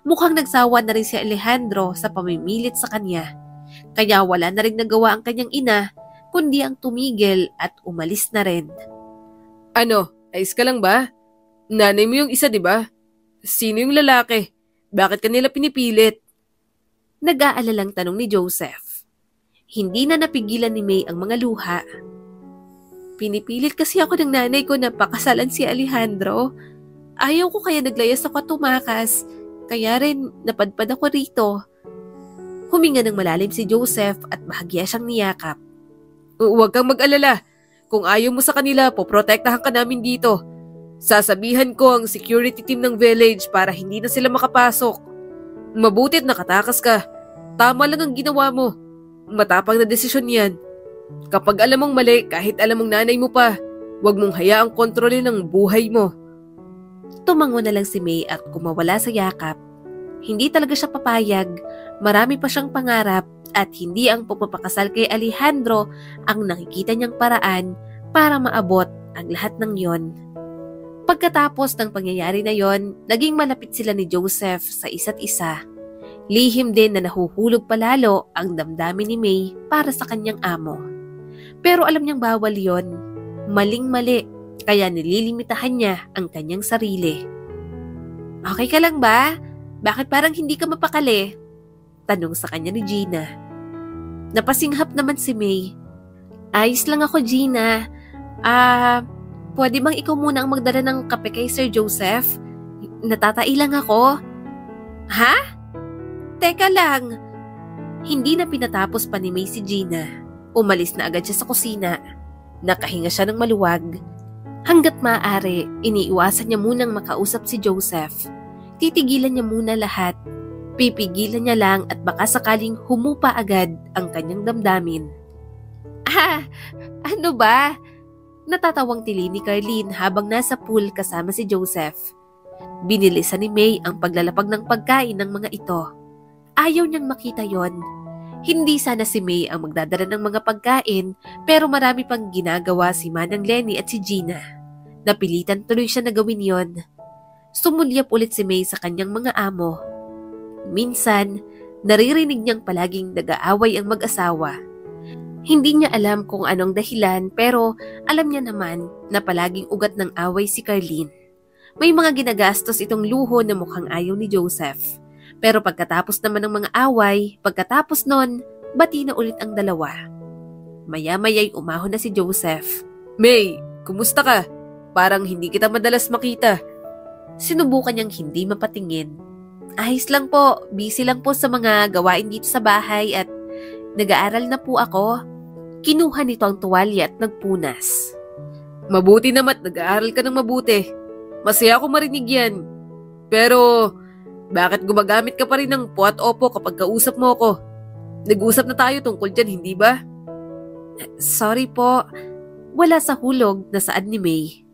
Mukhang nagsawa na rin si Alejandro sa pamimilit sa kanya. Kaya wala na rin nagawa ang kanyang ina, kundi ang tumigil at umalis na rin. Ano, ayos ka lang ba? Nanay mo yung isa, di ba? Sino yung lalaki? Bakit kanila pinipilit? Nag-aalalang tanong ni Joseph. Hindi na napigilan ni May ang mga luha. Pinipilit kasi ako ng nanay ko na pakasalan si Alejandro. Ayaw ko kaya naglayas ako at tumakas. Kaya rin napadpad ako rito. Huminga ng malalim si Joseph at bahagya siyang niyakap. Huwag kang mag-alala. Kung ayaw mo sa kanila, poprotektahan ka namin dito. Sasabihan ko ang security team ng village para hindi na sila makapasok. Mabutit nakatakas ka. Tama lang ang ginawa mo. Matapang na desisyon yan. Kapag alam mong mali, kahit alam mong nanay mo pa, huwag mong hayaang kontrolin ang buhay mo. Tumango na lang si May at kumawala sa yakap. Hindi talaga siya papayag. Marami pa siyang pangarap at hindi ang pagpapakasal kay Alejandro ang nakikita niyang paraan para maabot ang lahat ng yon. Pagkatapos ng pangyayari na yon, naging malapit sila ni Joseph sa isa't isa. Lihim din na nahuhulog palalo ang damdamin ni May para sa kanyang amo. Pero alam niyang bawal yon. Maling-mali, kaya nililimitahan niya ang kanyang sarili. Okay ka lang ba? Bakit parang hindi ka mapakali? Tanong sa kanya ni Gina. Napasinghap naman si May. Ayos lang ako, Gina. Pwede bang ikaw muna ang magdala ng kape kay Sir Joseph? Natatai lang ako. Ha? Teka lang. Hindi na pinatapos pa ni May si Gina. Umalis na agad siya sa kusina. Nakahinga siya ng maluwag. Hanggat maaari, iniiwasan niya munang makausap si Joseph. Titigilan niya muna lahat. Pipigilan niya lang at baka sakaling humupa agad ang kanyang damdamin. Ano ba? Natatawang tili ni Carlene habang nasa pool kasama si Joseph. Binilisan ni May ang paglalapag ng pagkain ng mga ito. Ayaw niyang makita yon. Hindi sana si May ang magdadala ng mga pagkain pero marami pang ginagawa si Manang Lenny at si Gina. Napilitan tuloy siya na gawin yon. Sumulyap ulit si May sa kanyang mga amo. Minsan, Naririnig niyang palaging nag-aaway ang mag-asawa. Hindi niya alam kung anong dahilan pero alam niya naman na palaging ugat ng away si Carlene. May mga ginagastos itong luho na mukhang ayaw ni Joseph. Pero pagkatapos naman ng mga away, pagkatapos nun, bati na ulit ang dalawa. Maya-maya'y umahon na si Joseph. May, kumusta ka? Parang hindi kita madalas makita. Sinubukan niyang hindi mapatingin. Ayos lang po, busy lang po sa mga gawain dito sa bahay at nag-aaral na po ako. Kinuha nito ang tuwalya at nagpunas. Mabuti naman, nag-aaral ka ng mabuti. Masaya ako marinig yan. Pero, bakit gumagamit ka pa rin ng po at opo kapag kausap mo ako? Nag-usap na tayo tungkol dyan, hindi ba? Sorry po, wala sa hulog na saad ni May.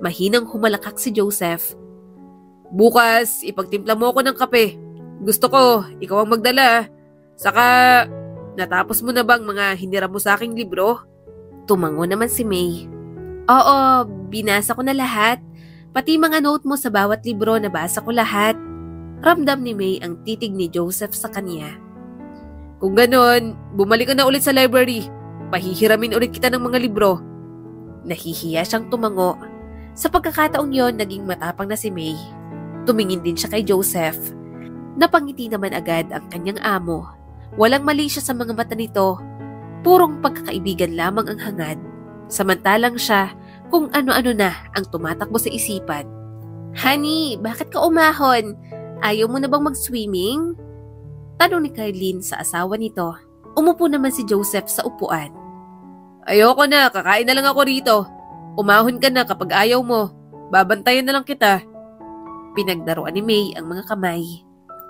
Mahinang humalakak si Joseph. Bukas, ipagtimpla mo ako ng kape. Gusto ko, ikaw ang magdala. Saka, natapos mo na bang mga hiniram mo sa aking libro? Tumango naman si May. Oo, binasa ko na lahat. Pati mga note mo sa bawat libro, nabasa ko lahat. Ramdam ni May ang titig ni Joseph sa kanya. Kung ganon, bumalik ka na ulit sa library. Pahihiramin ulit kita ng mga libro. Nahihiya siyang tumango. Sa pagkakataong yon, naging matapang na si May. Tumingin din siya kay Joseph. Napangiti naman agad ang kanyang amo. Walang mali siya sa mga mata nito. Purong pagkakaibigan lamang ang hangad. Samantalang siya, kung ano-ano na ang tumatakbo sa isipan. Honey, bakit ka umahon? Ayaw mo na bang mag-swimming? Tanong ni Carlene sa asawa nito. Umupo naman si Joseph sa upuan. Ayoko na, kakain na lang ako rito. Umahon ka na kapag ayaw mo. Babantayan na lang kita. Pinagdaruan ni May ang mga kamay.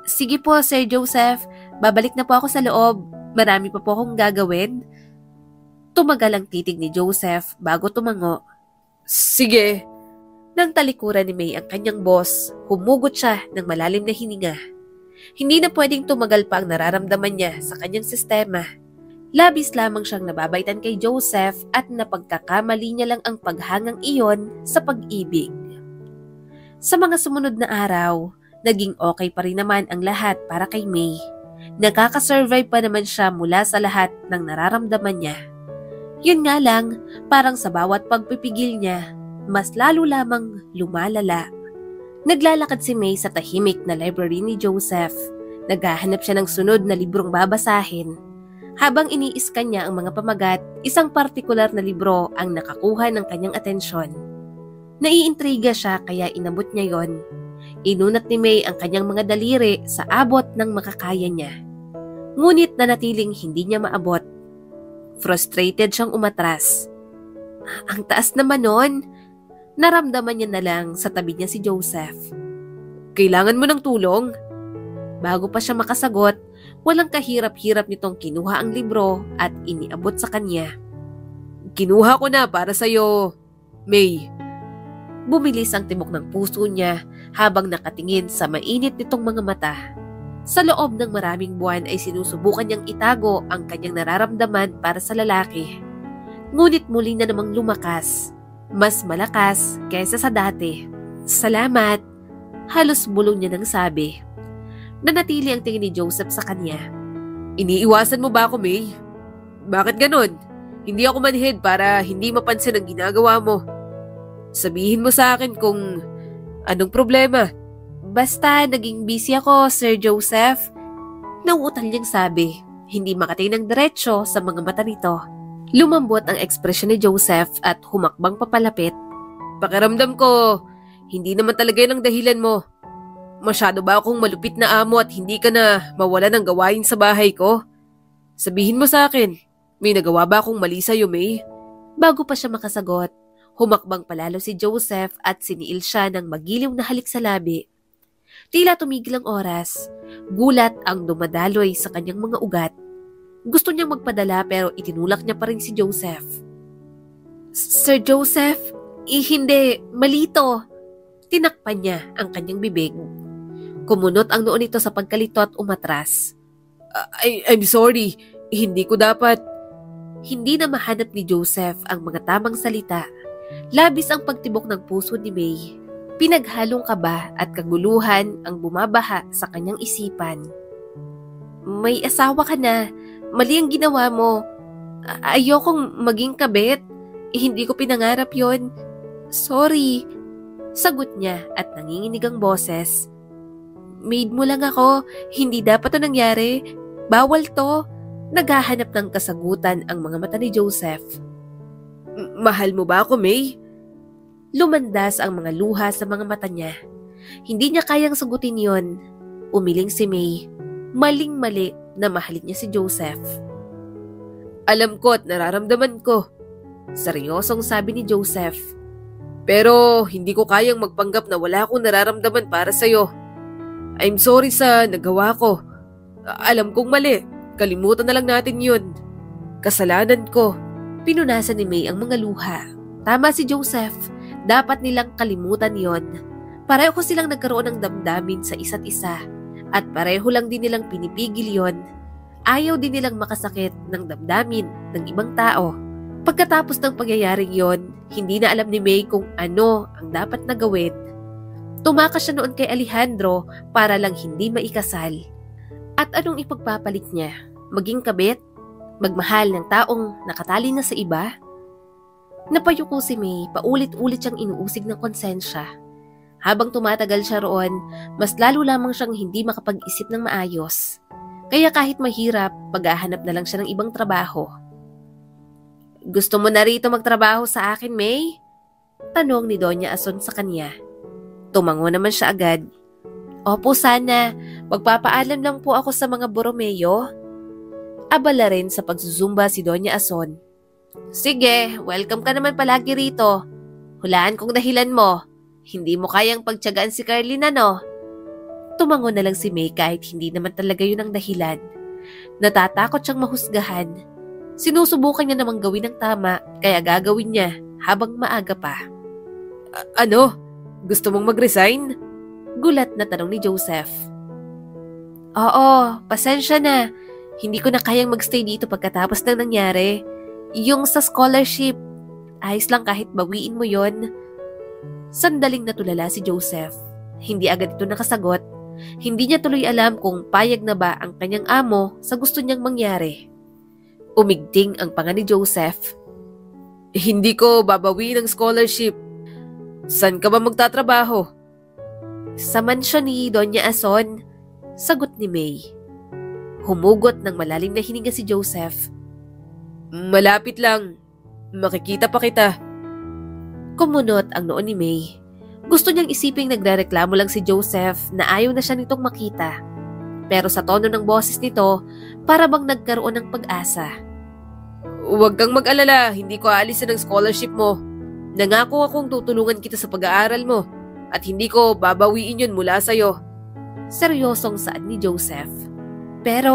Sige po, Sir Joseph. Babalik na po ako sa loob. Marami pa po akong gagawin. Tumagal ang titig ni Joseph bago tumango. Sige. Nang talikuran ni May ang kanyang boss, humugot siya ng malalim na hininga. Hindi na pwedeng tumagal pa ang nararamdaman niya sa kanyang sistema. Labis lamang siyang nababaitan kay Joseph at napagkakamali niya lang ang paghangang iyon sa pag-ibig. Sa mga sumunod na araw, naging okay pa rin naman ang lahat para kay May. Nakakasurvive pa naman siya mula sa lahat ng nararamdaman niya. Yun nga lang, parang sa bawat pagpipigil niya, mas lalo lamang lumalala. Naglalakad si May sa tahimik na library ni Joseph. Naghahanap siya ng sunod na librong babasahin. Habang iniiskan niya ang mga pamagat, isang partikular na libro ang nakakuha ng kanyang atensyon. Naiintriga siya kaya inabot niya yon. Inunat ni May ang kanyang mga daliri sa abot ng makakaya niya. Ngunit nanatiling hindi niya maabot. Frustrated siyang umatras. Ang taas naman nun. Naramdaman niya na lang sa tabi niya si Joseph. Kailangan mo ng tulong? Bago pa siya makasagot, walang kahirap-hirap nitong kinuha ang libro at iniabot sa kanya. Kinuha ko na para sa'yo, May. Bumilis ang tibok ng puso niya habang nakatingin sa mainit nitong mga mata. Sa loob ng maraming buwan ay sinusubukan niyang itago ang kanyang nararamdaman para sa lalaki. Ngunit muli na namang lumakas. Mas malakas kaysa sa dati. Salamat. Halos bulong niya nang sabi. Nanatili ang tingin ni Joseph sa kanya. Iniiwasan mo ba ako, May? Bakit ganon? Hindi ako manhid para hindi mapansin ang ginagawa mo. Sabihin mo sa akin kung anong problema. Basta naging busy ako, Sir Joseph. Nauutal niyang sabi. Hindi makatingin ng diretsyo sa mga mata nito. Lumambot ang ekspresyon ni Joseph at humakbang papalapit. Pakiramdam ko, hindi naman talaga yan ang dahilan mo. Masyado ba akong malupit na amo at hindi ka na mawala ng gawain sa bahay ko? Sabihin mo sa akin, may nagawa ba akong mali sa'yo, May? Bago pa siya makasagot, humakbang palalo si Joseph at siniil siya ng magiliw na halik sa labi. Tila tumigil ang oras. Gulat ang dumadaloy sa kanyang mga ugat. Gusto niyang magpadala pero itinulak niya pa rin si Joseph. Sir Joseph, hindi, malito. Tinakpan niya ang kanyang bibig. Kumunot ang noo nito sa pagkalito at umatras. I'm sorry, hindi ko dapat. Hindi na mahanap ni Joseph ang mga tamang salita. Labis ang pagtibok ng puso ni May. Pinaghalong kaba at kaguluhan ang bumabaha sa kanyang isipan. May asawa ka na. Mali ang ginawa mo. Ayokong maging kabit. Hindi ko pinangarap yon. Sorry. Sagot niya at nanginginig ang boses. Maid mo lang ako. Hindi dapat to nangyari. Bawal to. Naghahanap ng kasagutan ang mga mata ni Joseph. Mahal mo ba ako, May? Lumandas ang mga luha sa mga mata niya. Hindi niya kayang sagutin yon. Umiling si May. Maling-mali na mahalin niya si Joseph. Alam ko at nararamdaman ko. Seryosong sabi ni Joseph. Pero hindi ko kayang magpanggap na wala akong nararamdaman para sa'yo. I'm sorry sa nagawa ko. Alam kong mali. Kalimutan na lang natin yun. Kasalanan ko. Pinunasan ni May ang mga luha. Tama si Joseph. Dapat nilang kalimutan yon. Pareho silang nagkaroon ng damdamin sa isa't isa. At pareho lang din nilang pinipigil yon. Ayaw din nilang makasakit ng damdamin ng ibang tao. Pagkatapos ng pagyayaring yon, hindi na alam ni May kung ano ang dapat na gawin. Tumakas siya noon kay Alejandro para lang hindi maikasal. At anong ipagpapalit niya? Maging kabit? Magmahal ng taong nakatali na sa iba? Napayuko si May, paulit-ulit siyang inuusig ng konsensya. Habang tumatagal siya roon, mas lalo lamang siyang hindi makapag-isip ng maayos. Kaya kahit mahirap, paghahanap na lang siya ng ibang trabaho. Gusto mo na rito magtrabaho sa akin, May? Tanong ni Doña Ason sa kanya. Tumango naman siya agad. Opo, sana. Magpapaalam lang po ako sa mga Borromeo. Abala rin sa pagzuzumba si Doña Ason. Sige, welcome ka naman palagi rito. Hulaan kong dahilan mo. Hindi mo kayang pagtiyagaan si Carlin, ano? Tumango na lang si May kahit hindi naman talaga yun ang dahilan. Natatakot siyang mahusgahan. Sinusubukan niya namang gawin ang tama, kaya gagawin niya habang maaga pa. Ano? Gusto mong mag-resign? Gulat na tanong ni Joseph. Oo, pasensya na. Hindi ko na kayang magstay dito pagkatapos ng nangyari. Yung sa scholarship, ayos lang kahit bawiin mo yon. Sandaling natulala si Joseph. Hindi agad ito nakasagot. Hindi niya tuloy alam kung payag na ba ang kanyang amo sa gusto niyang mangyari. Umigting ang panga ni Joseph. Hindi ko babawiin ang scholarship. Saan ka ba magtatrabaho? Sa mansyon ni Doña Ason, sagot ni May. Humugot ng malalim na hininga si Joseph. Malapit lang. Makikita pa kita. Kumunot ang noo ni May. Gusto niyang isiping nagrereklamo lang si Joseph na ayaw na siya nitong makita. Pero sa tono ng boses nito, para bang nagkaroon ng pag-asa. Huwag kang mag-alala, hindi ko aalisin ang scholarship mo. Nangako akong tutulungan kita sa pag-aaral mo at hindi ko babawiin yun mula sa'yo. Seryosong saad ni Joseph. Pero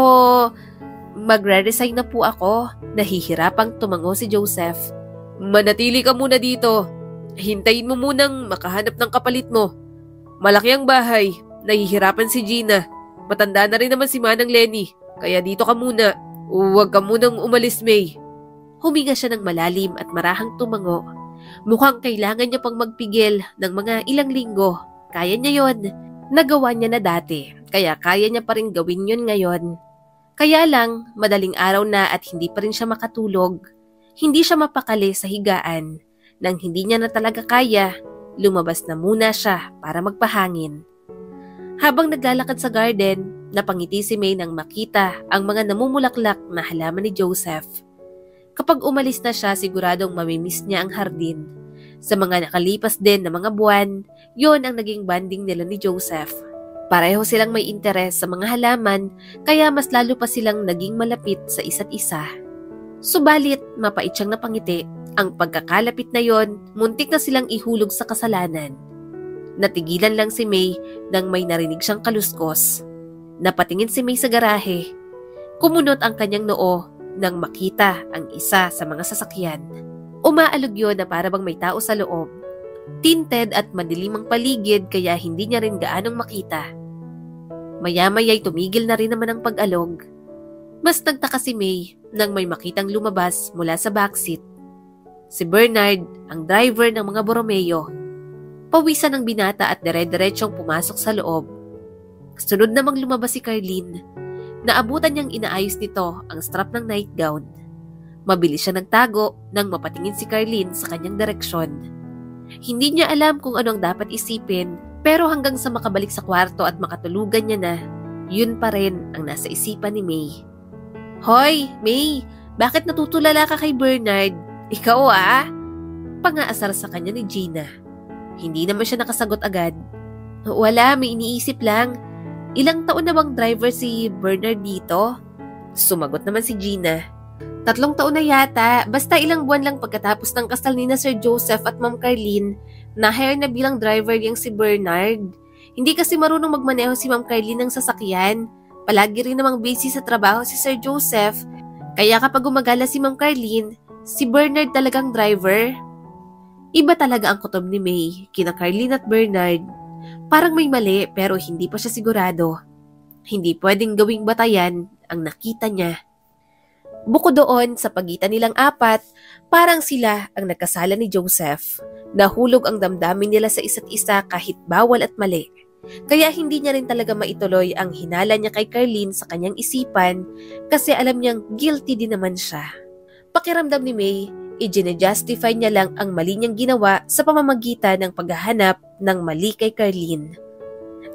magre-resign na po ako. Nahihirapang tumango si Joseph. Manatili ka muna dito. Hintayin mo munang makahanap ng kapalit mo. Malaki ang bahay. Nahihirapan si Gina. Matanda na rin naman si Manang Lenny. Kaya dito ka muna. Huwag ka munang umalis, May. Huminga siya ng malalim at marahang tumango. Mukhang kailangan niya pang magpigil ng mga ilang linggo. Kaya niya yon. Nagawa niya na dati. Kaya kaya niya pa rin gawin yon ngayon. Kaya lang, madaling araw na at hindi pa rin siya makatulog. Hindi siya mapakali sa higaan. Nang hindi niya na talaga kaya, lumabas na muna siya para magpahangin. Habang naglalakad sa garden, napangiti si May nang makita ang mga namumulaklak na halaman ni Joseph. Kapag umalis na siya, siguradong mamimiss niya ang hardin. Sa mga nakalipas din na mga buwan, yon ang naging banding nila ni Joseph. Pareho silang may interes sa mga halaman, kaya mas lalo pa silang naging malapit sa isa't isa. Subalit, mapait siyang napangiti. Ang pagkakalapit na yon, muntik na silang ihulog sa kasalanan. Natigilan lang si May nang may narinig siyang kaluskos. Napatingin si May sa garahe. Kumunot ang kanyang noo nang makita ang isa sa mga sasakyan. Umaalog yun na para bang may tao sa loob. Tinted at madilim ang paligid kaya hindi niya rin gaanong makita. Maya-maya'y tumigil na rin naman ang pag-alog. Mas nagtaka si May nang may makitang lumabas mula sa backseat. Si Bernard, ang driver ng mga Borromeo. Pawisan ng binata at dire-diretsyong pumasok sa loob. Sunod namang lumabas si Carlin. Naabutan niyang inaayos nito ang strap ng nightgown. Mabilis siya nagtago nang mapatingin si Carlene sa kanyang direksyon. Hindi niya alam kung anong dapat isipin, pero hanggang sa makabalik sa kwarto at makatulugan niya na, yun pa rin ang nasa isipan ni May. Hoy, May! Bakit natutulala ka kay Bernard? Ikaw Pangaasar sa kanya ni Gina. Hindi naman siya nakasagot agad. Wala, may iniisip lang. Ilang taon na bang driver si Bernard dito? Sumagot naman si Gina. 3 taon na yata, basta ilang buwan lang pagkatapos ng kasal ni na Sir Joseph at Ma'am Carlene, na-hire na bilang driver yung si Bernard. Hindi kasi marunong magmaneho si Ma'am Carlene ng sasakyan. Palagi rin namang busy sa trabaho si Sir Joseph. Kaya kapag gumagala si Ma'am Carlene, si Bernard talagang driver. Iba talaga ang kutob ni May, kina Carlene at Bernard. Parang may mali pero hindi pa siya sigurado. Hindi pwedeng gawing batayan ang nakita niya. Bukod doon sa pagitan nilang 4, parang sila ang nagkasala ni Joseph. Nahulog ang damdamin nila sa isa't isa kahit bawal at mali. Kaya hindi niya rin talaga maituloy ang hinala niya kay Carlene sa kanyang isipan kasi alam niyang guilty din naman siya. Pakiramdam ni May, i-justify niya lang ang mali niyang ginawa sa pamamagitan ng paghahanap ng mali kay Carlene.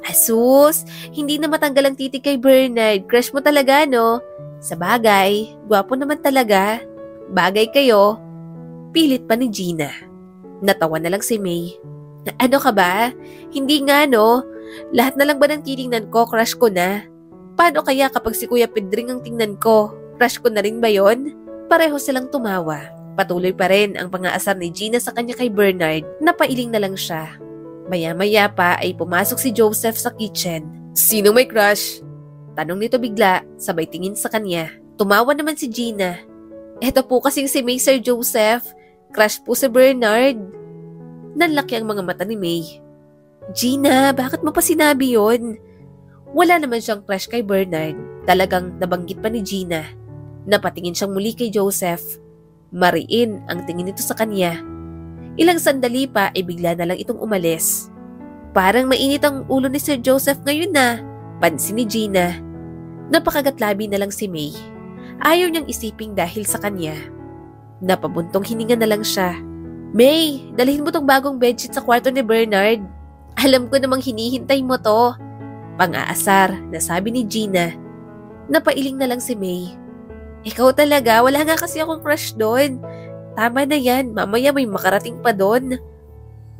Asus, hindi na matanggal ang titig kay Bernard. Crush mo talaga, no? Sa bagay, gwapo naman talaga. Bagay kayo. Pilit pa ni Gina. Natawa na lang si May. Ano ka ba? Hindi nga, no? Lahat na lang ba ng titingnan ko, crush ko na? Paano kaya kapag si Kuya Pedring ang tingnan ko? Crush ko na rin ba yon? Pareho silang tumawa. Patuloy pa rin ang pangaasar ni Gina sa kanya kay Bernard. Napailing na lang siya. Maya-maya pa ay pumasok si Joseph sa kitchen. Sino may crush? Tanong nito bigla, sabay tingin sa kanya. Tumawa naman si Gina. Eto po kasing si May, Sir Joseph. Crush po si Bernard. Nanlaki ang mga mata ni May. Gina, bakit mo pa sinabi yun? Wala naman siyang crush kay Bernard. Talagang nabanggit pa ni Gina. Napatingin siyang muli kay Joseph. Mariin ang tingin nito sa kanya. Ilang sandali pa ay bigla na lang itong umalis. Parang mainit ang ulo ni Sir Joseph ngayon na, pansin ni Gina. Napakagatlabi na lang si May. Ayaw niyang isiping dahil sa kanya. Napabuntong hininga na lang siya. May, dalhin mo tong bagong bedsheet sa kwarto ni Bernard. Alam ko namang hinihintay mo to. Pang-aasar, nasabi ni Gina. Napailing na lang si May. Ikaw talaga, wala nga kasi akong crush doon. Tama na yan, mamaya may makarating pa doon.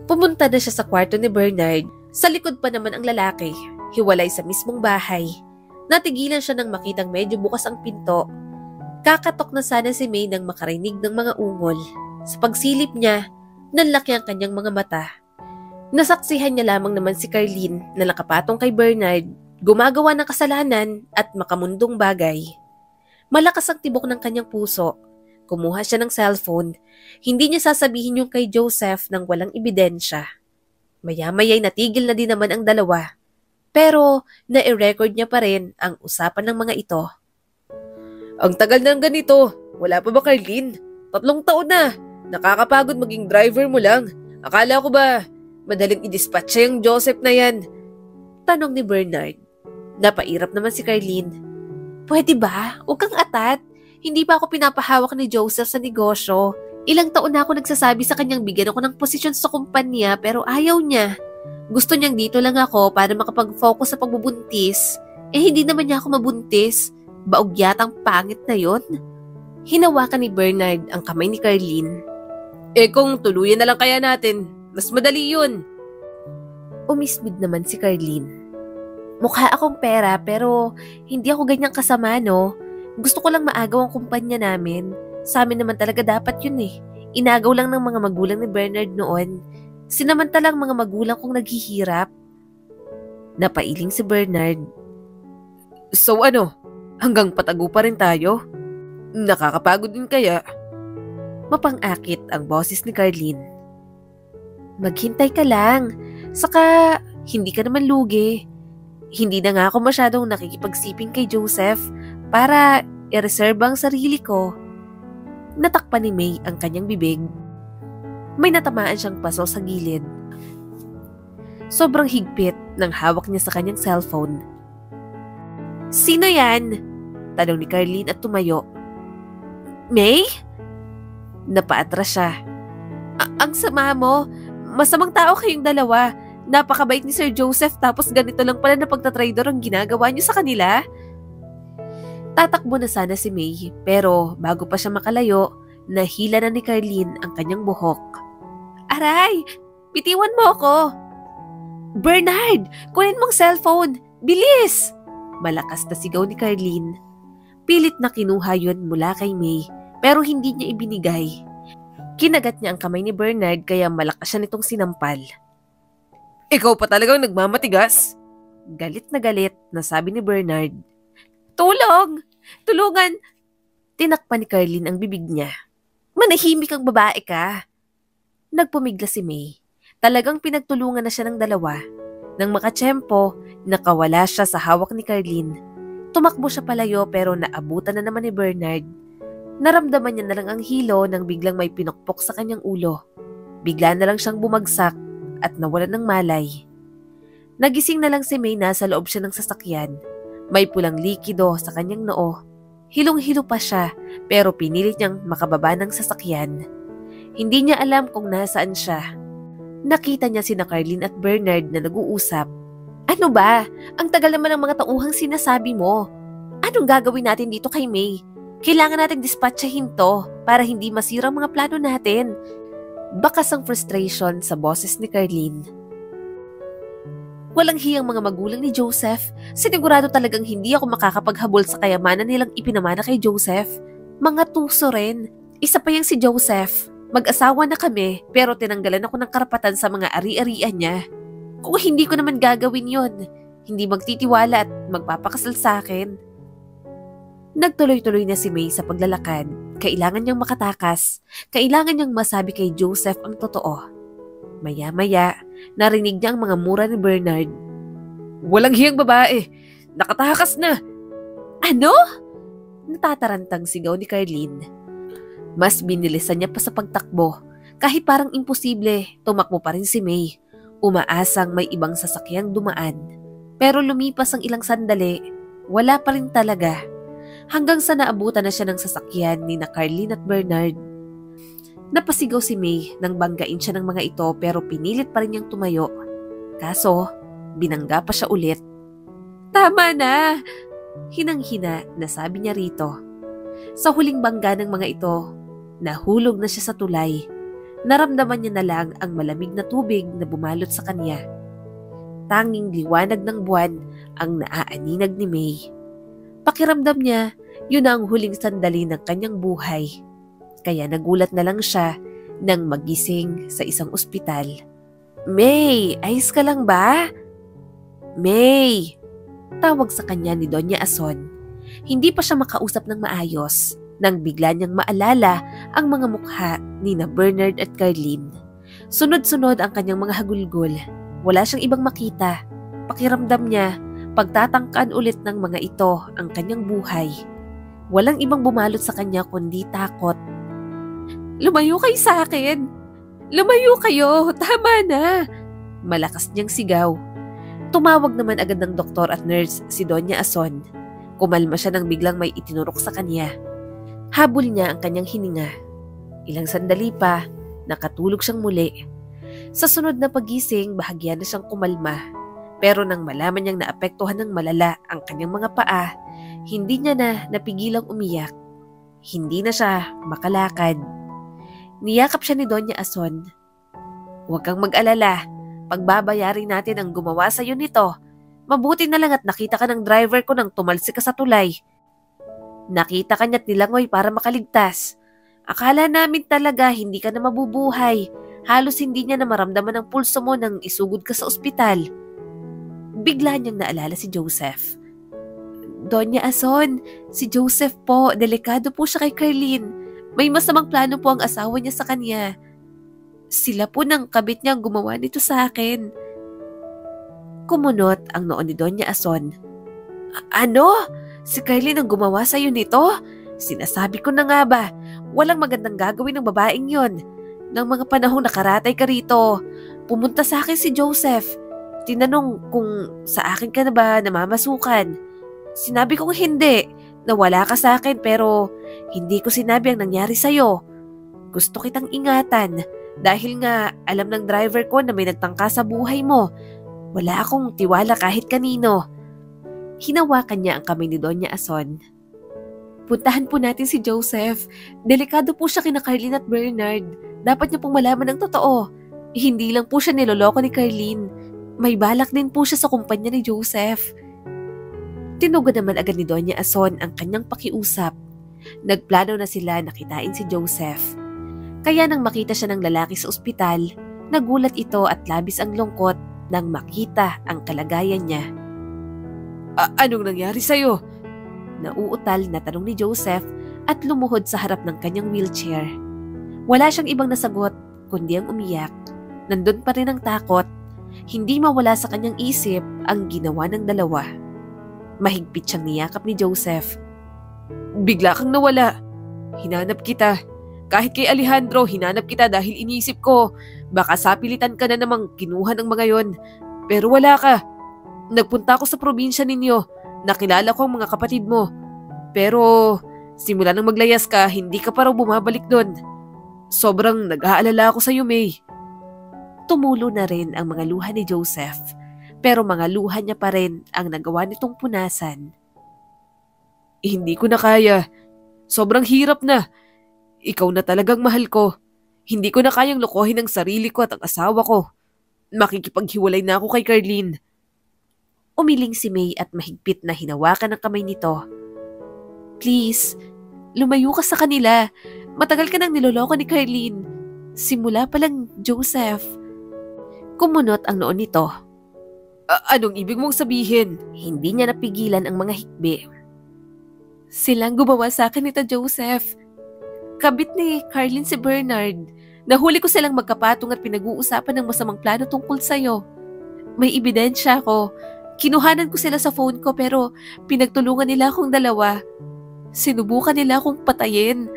Pumunta na siya sa kwarto ni Bernard. Sa likod pa naman ang lalaki, hiwalay sa mismong bahay. Natigilan siya nang makitang medyo bukas ang pinto. Kakatok na sana si May nang makarinig ng mga ungol. Sa pagsilip niya, nanlaki ang kanyang mga mata. Nasaksihan niya lamang naman si Carlene na nakapatong kay Bernard, gumagawa ng kasalanan at makamundong bagay. Malakas ang tibok ng kanyang puso. Kumuha siya ng cellphone. Hindi niya sasabihin yung kay Joseph nang walang ebidensya. Maya-maya'y natigil na din naman ang dalawa. Pero na-record niya pa rin ang usapan ng mga ito. Ang tagal ng ganito. Wala pa ba, Carlene? 3 taon na. Nakakapagod maging driver mo lang. Akala ko ba madaling i-dispatch siya yung Joseph na yan? Tanong ni Bernard. Napairap naman si Carlene. Pwede ba? Huwag kang atat. Hindi pa ako pinapahawak ni Joseph sa negosyo. Ilang taon na ako nagsasabi sa kanyang bigyan ako ng posisyon sa kumpanya pero ayaw niya. Gusto niyang dito lang ako para makapag-focus sa pagbubuntis. Hindi naman niya ako mabuntis. Baog yatang pangit na yon. Hinawakan ni Bernard ang kamay ni Carlene. Kung tuluyan na lang kaya natin, mas madali yun. Umismid naman si Carlene. Mukha akong pera pero hindi ako ganyang kasama, no? Gusto ko lang maagaw ang kumpanya namin. Sa amin naman talaga dapat yun eh. Inagaw lang ng mga magulang ni Bernard noon. Sinamantalang mga magulang kong naghihirap. Napailing si Bernard. So ano? Hanggang patago pa rin tayo? Nakakapagod din kaya? Mapang-akit ang boses ni Carlene. Maghintay ka lang. Saka hindi ka naman lugi. Hindi na nga ako masyadong nakikipagsiping kay Joseph para i-reserve ang sarili ko. Natakpan ni May ang kanyang bibig. May natamaan siyang paso sa gilid. Sobrang higpit ng hawak niya sa kanyang cellphone. Sino yan? Tanong ni Carlene at tumayo. May? Napaatras siya. Ang sama mo. Masamang tao kayong dalawa. Napakabait ni Sir Joseph tapos ganito lang pala na pagtatraidor ang ginagawa niyo sa kanila. Tatakbo na sana si May pero bago pa siya makalayo, nahila na ni Carlene ang kanyang buhok. Aray! Bitiwan mo ako! Bernard! Kunin mong cellphone! Bilis! Malakas na sigaw ni Carlene. Pilit na kinuha yun mula kay May pero hindi niya ibinigay. Kinagat niya ang kamay ni Bernard kaya malakas siya nitong sinampal. Ikaw pa talagang nagmamatigas? Galit na sabi ni Bernard. Tulong! Tulungan! Tinakpan ni Carlene ang bibig niya. Manahimik ang babae ka. Nagpumigla si May. Talagang pinagtulungan na siya ng dalawa. Nang makatsyempo, nakawala siya sa hawak ni Carlene. Tumakbo siya palayo pero naabutan na naman ni Bernard. Naramdaman niya na lang ang hilo nang biglang may pinukpok sa kanyang ulo. Bigla na lang siyang bumagsak at nawalan ng malay. Nagising na lang si May nasa loob siya ng sasakyan. May pulang likido sa kanyang noo. Hilong-hilo pa siya pero pinilit niyang makababa ng sasakyan. Hindi niya alam kung nasaan siya. Nakita niya sina Carlene at Bernard na nag-uusap. Ano ba? Ang tagal naman ng mga tauhang sinasabi mo. Anong gagawin natin dito kay May? Kailangan natin dispatchahin to para hindi masira ang mga plano natin. Bakas ang frustration sa boses ni Carlene. Walang hiyang mga magulang ni Joseph. Sinigurado talagang hindi ako makakapaghabol sa kayamanan nilang ipinamana kay Joseph. Mga tuso rin. Isa pa yang si Joseph. Mag-asawa na kami pero tinanggalan ako ng karapatan sa mga ari-arian niya. Kung hindi ko naman gagawin yon, hindi magtitiwala at magpapakasal sa akin. Nagtuloy-tuloy na si May sa paglalakad. Kailangan niyang makatakas. Kailangan niyang masabi kay Joseph ang totoo. Maya-maya, narinig niya ang mga mura ni Bernard. Walang hiyang babae! Nakatakas na! Ano? Natatarantang sigaw ni Carlene. Mas binilisan niya pa sa pagtakbo. Kahit parang imposible, tumakbo pa rin si May. Umaasang may ibang sasakyang dumaan. Pero lumipas ang ilang sandali, wala pa rin talaga. Hanggang sa naabutan na siya ng sasakyan ni na Carlene at Bernard. Napasigaw si May nang banggain siya ng mga ito pero pinilit pa rin niyang tumayo. Kaso, binangga pa siya ulit. Tama na! Hinang-hina na sabi niya rito. Sa huling bangga ng mga ito, nahulog na siya sa tulay. Naramdaman niya na lang ang malamig na tubig na bumalot sa kanya. Tanging liwanag ng buwan ang naaaninag ni May. Pakiramdam niya, yun na ang huling sandali ng kanyang buhay. Kaya nagulat na lang siya nang magising sa isang ospital. May, ayos ka lang ba? May! Tawag sa kanya ni Doña Ason. Hindi pa siya makausap ng maayos nang bigla niyang maalala ang mga mukha ni na Bernard at Carlene. Sunod-sunod ang kanyang mga hagulgol. Wala siyang ibang makita. Pakiramdam niya, pagtatangkaan ulit ng mga ito ang kanyang buhay. Walang ibang bumalot sa kanya kundi takot. Lumayo kayo sa akin! Lumayo kayo! Tama na! Malakas niyang sigaw. Tumawag naman agad ng doktor at nurse si Doña Ason. Kumalma siya nang biglang may itinurok sa kanya. Habol niya ang kanyang hininga. Ilang sandali pa, nakatulog siyang muli. Sa sunod na pagising, bahagya na siyang kumalma. Pero nang malaman niyang naapektuhan ng malala ang kanyang mga paa, hindi niya na napigilang umiyak. Hindi na siya makalakad. Niyakap siya ni Doña Ason. Huwag kang mag-alala. Pagbabayarin natin ang gumawa sa'yo nito. Mabuti na lang at nakita ka ng driver ko nang tumalsik ka sa tulay. Nakita ka niya't nilangoy para makaligtas. Akala namin talaga hindi ka na mabubuhay. Halos hindi niya na maramdaman ang pulso mo nang isugod ka sa ospital. Bigla niyang naalala si Joseph. Doña Ason, si Joseph po, delikado po siya kay Carlene. May masamang plano po ang asawa niya sa kanya. Sila po ng kabit niya ang gumawa nito sa akin. Kumunot ang noon ni Doña Ason. Ano? Si Carlene ang gumawa sa'yo nito? Sinasabi ko na nga ba, walang magandang gagawin ng babaeng yon. Nang mga panahong nakaratay ka rito, pumunta sa akin si Joseph. Tinanong kung sa akin ka na ba namamasukan. Sinabi kong hindi, na wala ka sa akin pero hindi ko sinabi ang nangyari sa'yo. Gusto kitang ingatan dahil nga alam ng driver ko na may nagtangka sa buhay mo. Wala akong tiwala kahit kanino. Hinawakan niya ang kamay ni Doña Ason. Puntahan po natin si Joseph. Delikado po siya kina Carlene at Bernard. Dapat niya pong malaman ng totoo. Hindi lang po siya niloloko ni Carlene. May balak din po siya sa kumpanya ni Joseph. Tinugon naman agad ni Doña Ason ang kanyang pakiusap. Nagplano na sila na kitain si Joseph. Kaya nang makita siya ng lalaki sa ospital, nagulat ito at labis ang lungkot nang makita ang kalagayan niya. Anong nangyari sa'yo? Nauutal na tanong ni Joseph at lumuhod sa harap ng kanyang wheelchair. Wala siyang ibang nasagot kundi ang umiyak. Nandun pa rin ang takot. Hindi mawala sa kanyang isip ang ginawa ng dalawa. Mahigpit siyang niyakap ni Joseph. Bigla kang nawala. Hinanap kita. Kahit kay Alejandro, hinanap kita dahil inisip ko, baka sapilitan ka na namang kinuha ng mga yon. Pero wala ka. Nagpunta ako sa probinsya ninyo. Nakilala ko ang mga kapatid mo. Pero simula nang maglayas ka, hindi ka pa raw bumabalik doon. Sobrang nag-aalala ako sa iyo, May. Tumulo na rin ang mga luha ni Joseph. Pero mga luha niya pa rin ang nagawa nitong punasan. Hindi ko na kaya. Sobrang hirap na. Ikaw na talagang mahal ko. Hindi ko na kayang lokohin ang sarili ko at ang asawa ko. Makikipaghiwalay na ako kay Carlene. Umiling si May at mahigpit na hinawakan ang kamay nito. Please, lumayo ka sa kanila. Matagal ka nang niloloko ni Carlene. Simula pa lang, Joseph. Kumunot ang noon nito. Anong ibig mong sabihin? Hindi niya napigilan ang mga hikbi. Silang gumawa sa akin nito, Joseph. Kabit ni Carlene si Bernard. Nahuli ko silang magkapatong at pinag-uusapan ng masamang plano tungkol sa'yo. May ebidensya ko. Kinuhanan ko sila sa phone ko pero pinagtulungan nila akong dalawa. Sinubukan nila akong patayin.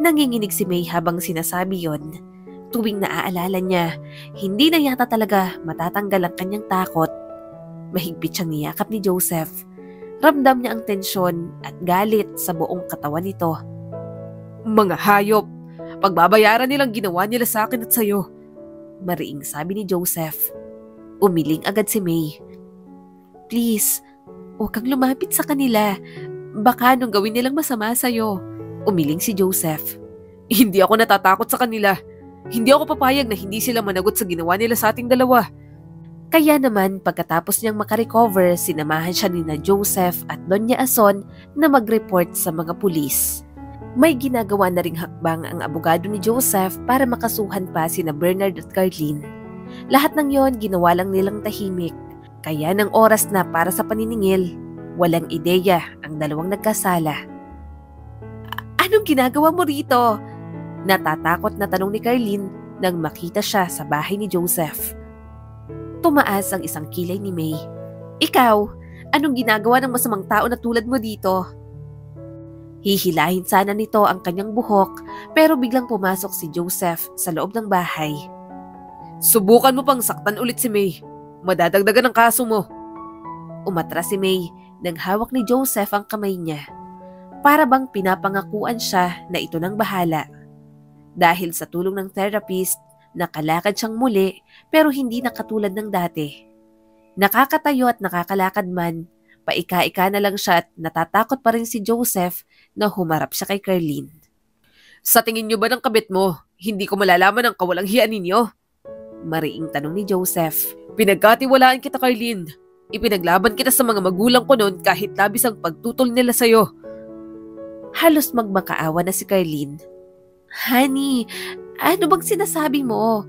Nanginginig si May habang sinasabi yon. Tuwing naaalala niya, hindi na yata talaga matatanggal ang kanyang takot. Mahigpit siyang niyakap ni Joseph. Ramdam niya ang tensyon at galit sa buong katawan nito. Mga hayop! Pagbabayaran nilang ginawa nila sa akin at sa'yo. Mariing sabi ni Joseph. Umiling agad si May. Please, huwag kang lumapit sa kanila. Baka anong gawin nilang masama sa'yo. Umiling si Joseph. Hindi ako natatakot sa kanila. Hindi ako papayag na hindi sila managot sa ginawa nila sa ating dalawa. Kaya naman pagkatapos niyang makarecover, sinamahan siya ni Joseph at Doña Ason na mag-report sa mga pulis. May ginagawa na ring hakbang ang abogado ni Joseph para makasuhan pa sina Bernard at Carlene. Lahat ng yon ginawa lang nilang tahimik. Kaya ng oras na para sa paniningil, walang ideya ang dalawang nagkasala. Anong ginagawa mo rito? Natatakot na tanong ni Carlene nang makita siya sa bahay ni Joseph. Tumaas ang isang kilay ni May. Ikaw, anong ginagawa ng masamang tao na tulad mo dito? Hihilahin sana nito ang kanyang buhok pero biglang pumasok si Joseph sa loob ng bahay. Subukan mo pang saktan ulit si May. Madadagdagan ang kaso mo. Umatras si May nang hawak ni Joseph ang kamay niya. Para bang pinapangakuan siya na ito nang bahala. Dahil sa tulong ng therapist, nakalakad siyang muli pero hindi na katulad ng dati. Nakakatayo at nakakalakad man, paika-ika na lang siya at natatakot pa rin si Joseph na humarap siya kay Carlene. Sa tingin niyo ba ng kabit mo, hindi ko malalaman ang kawalang hiya ninyo? Mariing tanong ni Joseph. Pinagkatiwalaan kita, Carlene. Ipinaglaban kita sa mga magulang ko noon kahit labis ang pagtutol nila sa'yo. Halos magmakaawa na si Carlene. Honey, ano bang sinasabi mo?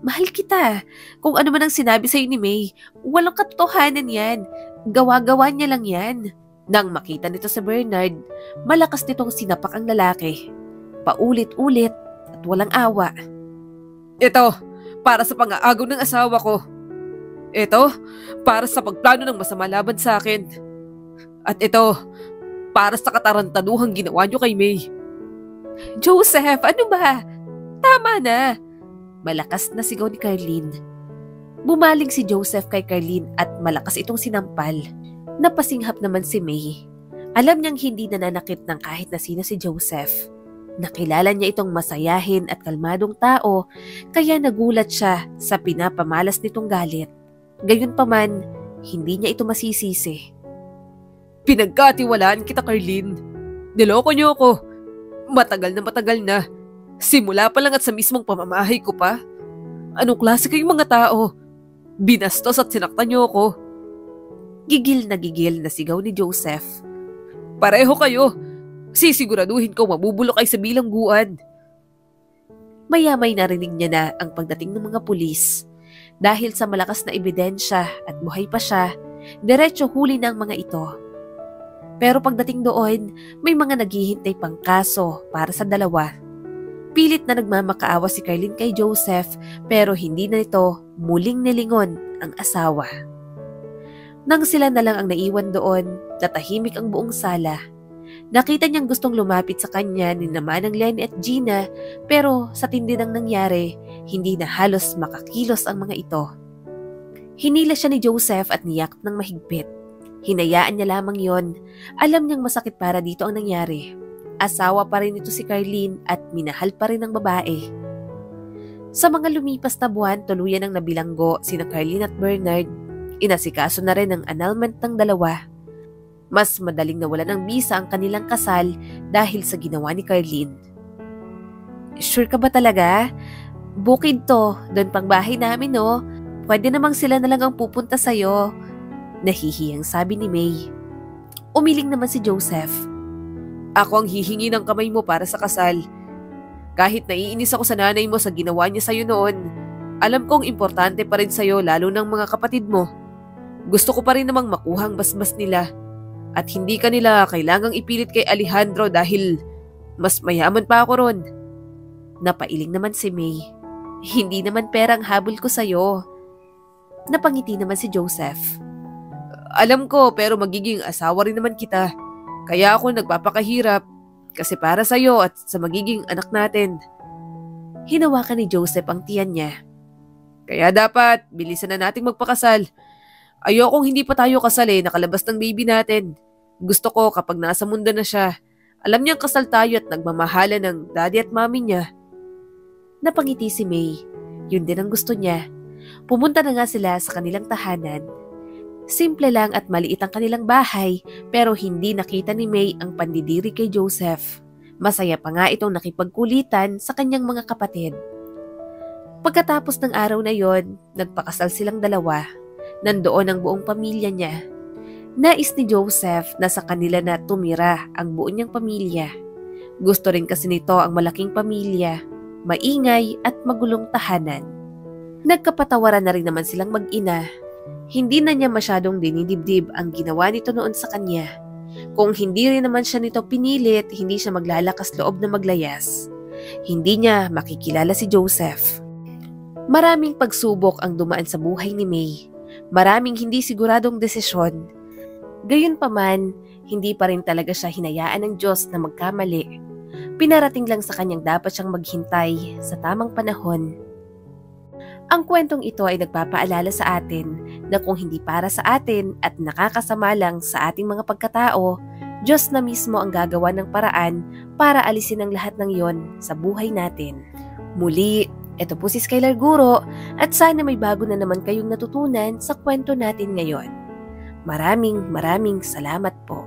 Mahal kita. Kung ano man ang sinabi sa'yo ni May, walang katotohanan yan. Gawa-gawa niya lang yan. Nang makita nito si Bernard, malakas nitong sinapak ang lalaki. Paulit-ulit at walang awa. Ito, para sa pang-aagaw ng asawa ko. Ito, para sa pagplano ng masama laban sa akin. At ito, para sa katarantaduhang ginawa niyo kay May. Joseph, ano ba? Tama na. Malakas na sigaw ni Carlene. Bumaling si Joseph kay Carlene at malakas itong sinampal. Napasinghap naman si May. Alam niyang hindi nananakit ng kahit na sino si Joseph. Nakilala niya itong masayahin at kalmadong tao, kaya nagulat siya sa pinapamalas nitong galit. Gayunpaman, hindi niya ito masisisi. Pinagkatiwalaan kita, Carlene. Niloko niyo ako. Matagal na. Simula pa lang at sa mismong pamamahay ko pa. Anong klase kayong mga tao? Binastos at sinaktan niyo ako. Gigil na sigaw ni Joseph. Pareho kayo. Sisiguraduhin ko mabubulok ay sa bilangguan. Maya-may narinig niya na ang pagdating ng mga pulis. Dahil sa malakas na ebidensya at buhay pa siya, diretso huli na ang mga ito. Pero pagdating doon, may mga naghihintay pang kaso para sa dalawa. Pilit na nagmamakaawa si Carlene kay Joseph pero hindi na ito muling nilingon ang asawa. Nang sila na lang ang naiwan doon, natahimik ang buong sala. Nakita niyang gustong lumapit sa kanya ni naman ng Lenny at Gina pero sa tindi ng nangyari, hindi na halos makakilos ang mga ito. Hinila siya ni Joseph at niyakap ng mahigpit. Hinayaan niya lamang yon. Alam niyang masakit para dito ang nangyari. Asawa pa rin ito si Carlene at minahal pa rin ang babae. Sa mga lumipas na buwan, tuluyan ang nabilanggo sina Carlene at Bernard. Inasikaso na rin ang annulment ng dalawa. Mas madaling nawalan ng bisa ang kanilang kasal dahil sa ginawa ni Carlene. Sure ka ba talaga? Bukid to, doon pang bahay namin no. Pwede namang sila na lang ang pupunta sa'yo. Nahihiyang sabi ni May. Umiling naman si Joseph. Ako ang hihingi ng kamay mo para sa kasal. Kahit naiinis ako sa nanay mo sa ginawa niya sa'yo noon, alam kong importante pa rin sa'yo lalo ng mga kapatid mo. Gusto ko pa rin namang makuhang basbas nila. At hindi ka nila kailangang ipilit kay Alejandro dahil mas mayaman pa ako ron. Napailing naman si May. Hindi naman perang habol ko sa'yo. Napangiti naman si Joseph. Alam ko pero magiging asawa rin naman kita. Kaya ako nagpapakahirap kasi para sa'yo at sa magiging anak natin. Hinawakan ni Joseph ang tiyan niya. Kaya dapat bilisan na nating magpakasal. Ayokong hindi pa tayo kasal nakalabas ng baby natin. Gusto ko kapag nasa mundo na siya, alam niyang kasal tayo at nagmamahala ng daddy at mommy niya. Napangiti si May. Yun din ang gusto niya. Pumunta na nga sila sa kanilang tahanan. Simple lang at maliit ang kanilang bahay pero hindi nakita ni May ang pandidiri kay Joseph. Masaya pa nga itong nakipagkulitan sa kanyang mga kapatid. Pagkatapos ng araw na yon, nagpakasal silang dalawa. Nandoon ang buong pamilya niya. Nais ni Joseph na sa kanila na tumira ang buo niyang pamilya. Gusto rin kasi nito ang malaking pamilya, maingay at magulong tahanan. Nagkapatawaran na rin naman silang mag-ina. Hindi na niya masyadong dinidibdib ang ginawa nito noon sa kanya. Kung hindi rin naman siya nito pinilit, hindi siya maglalakas loob na maglayas. Hindi niya makikilala si Joseph. Maraming pagsubok ang dumaan sa buhay ni May. Maraming hindi siguradong desisyon. Gayunpaman, hindi pa rin talaga siya hinayaan ng Diyos na magkamali. Pinarating lang sa kanyang dapat siyang maghintay sa tamang panahon. Ang kwentong ito ay nagpapaalala sa atin na kung hindi para sa atin at nakakasama lang sa ating mga pagkatao, Diyos na mismo ang gagawa ng paraan para alisin ang lahat ng yon sa buhay natin. Muli, ito po si Skylar Guro at sana may bago na naman kayong natutunan sa kwento natin ngayon. Maraming salamat po.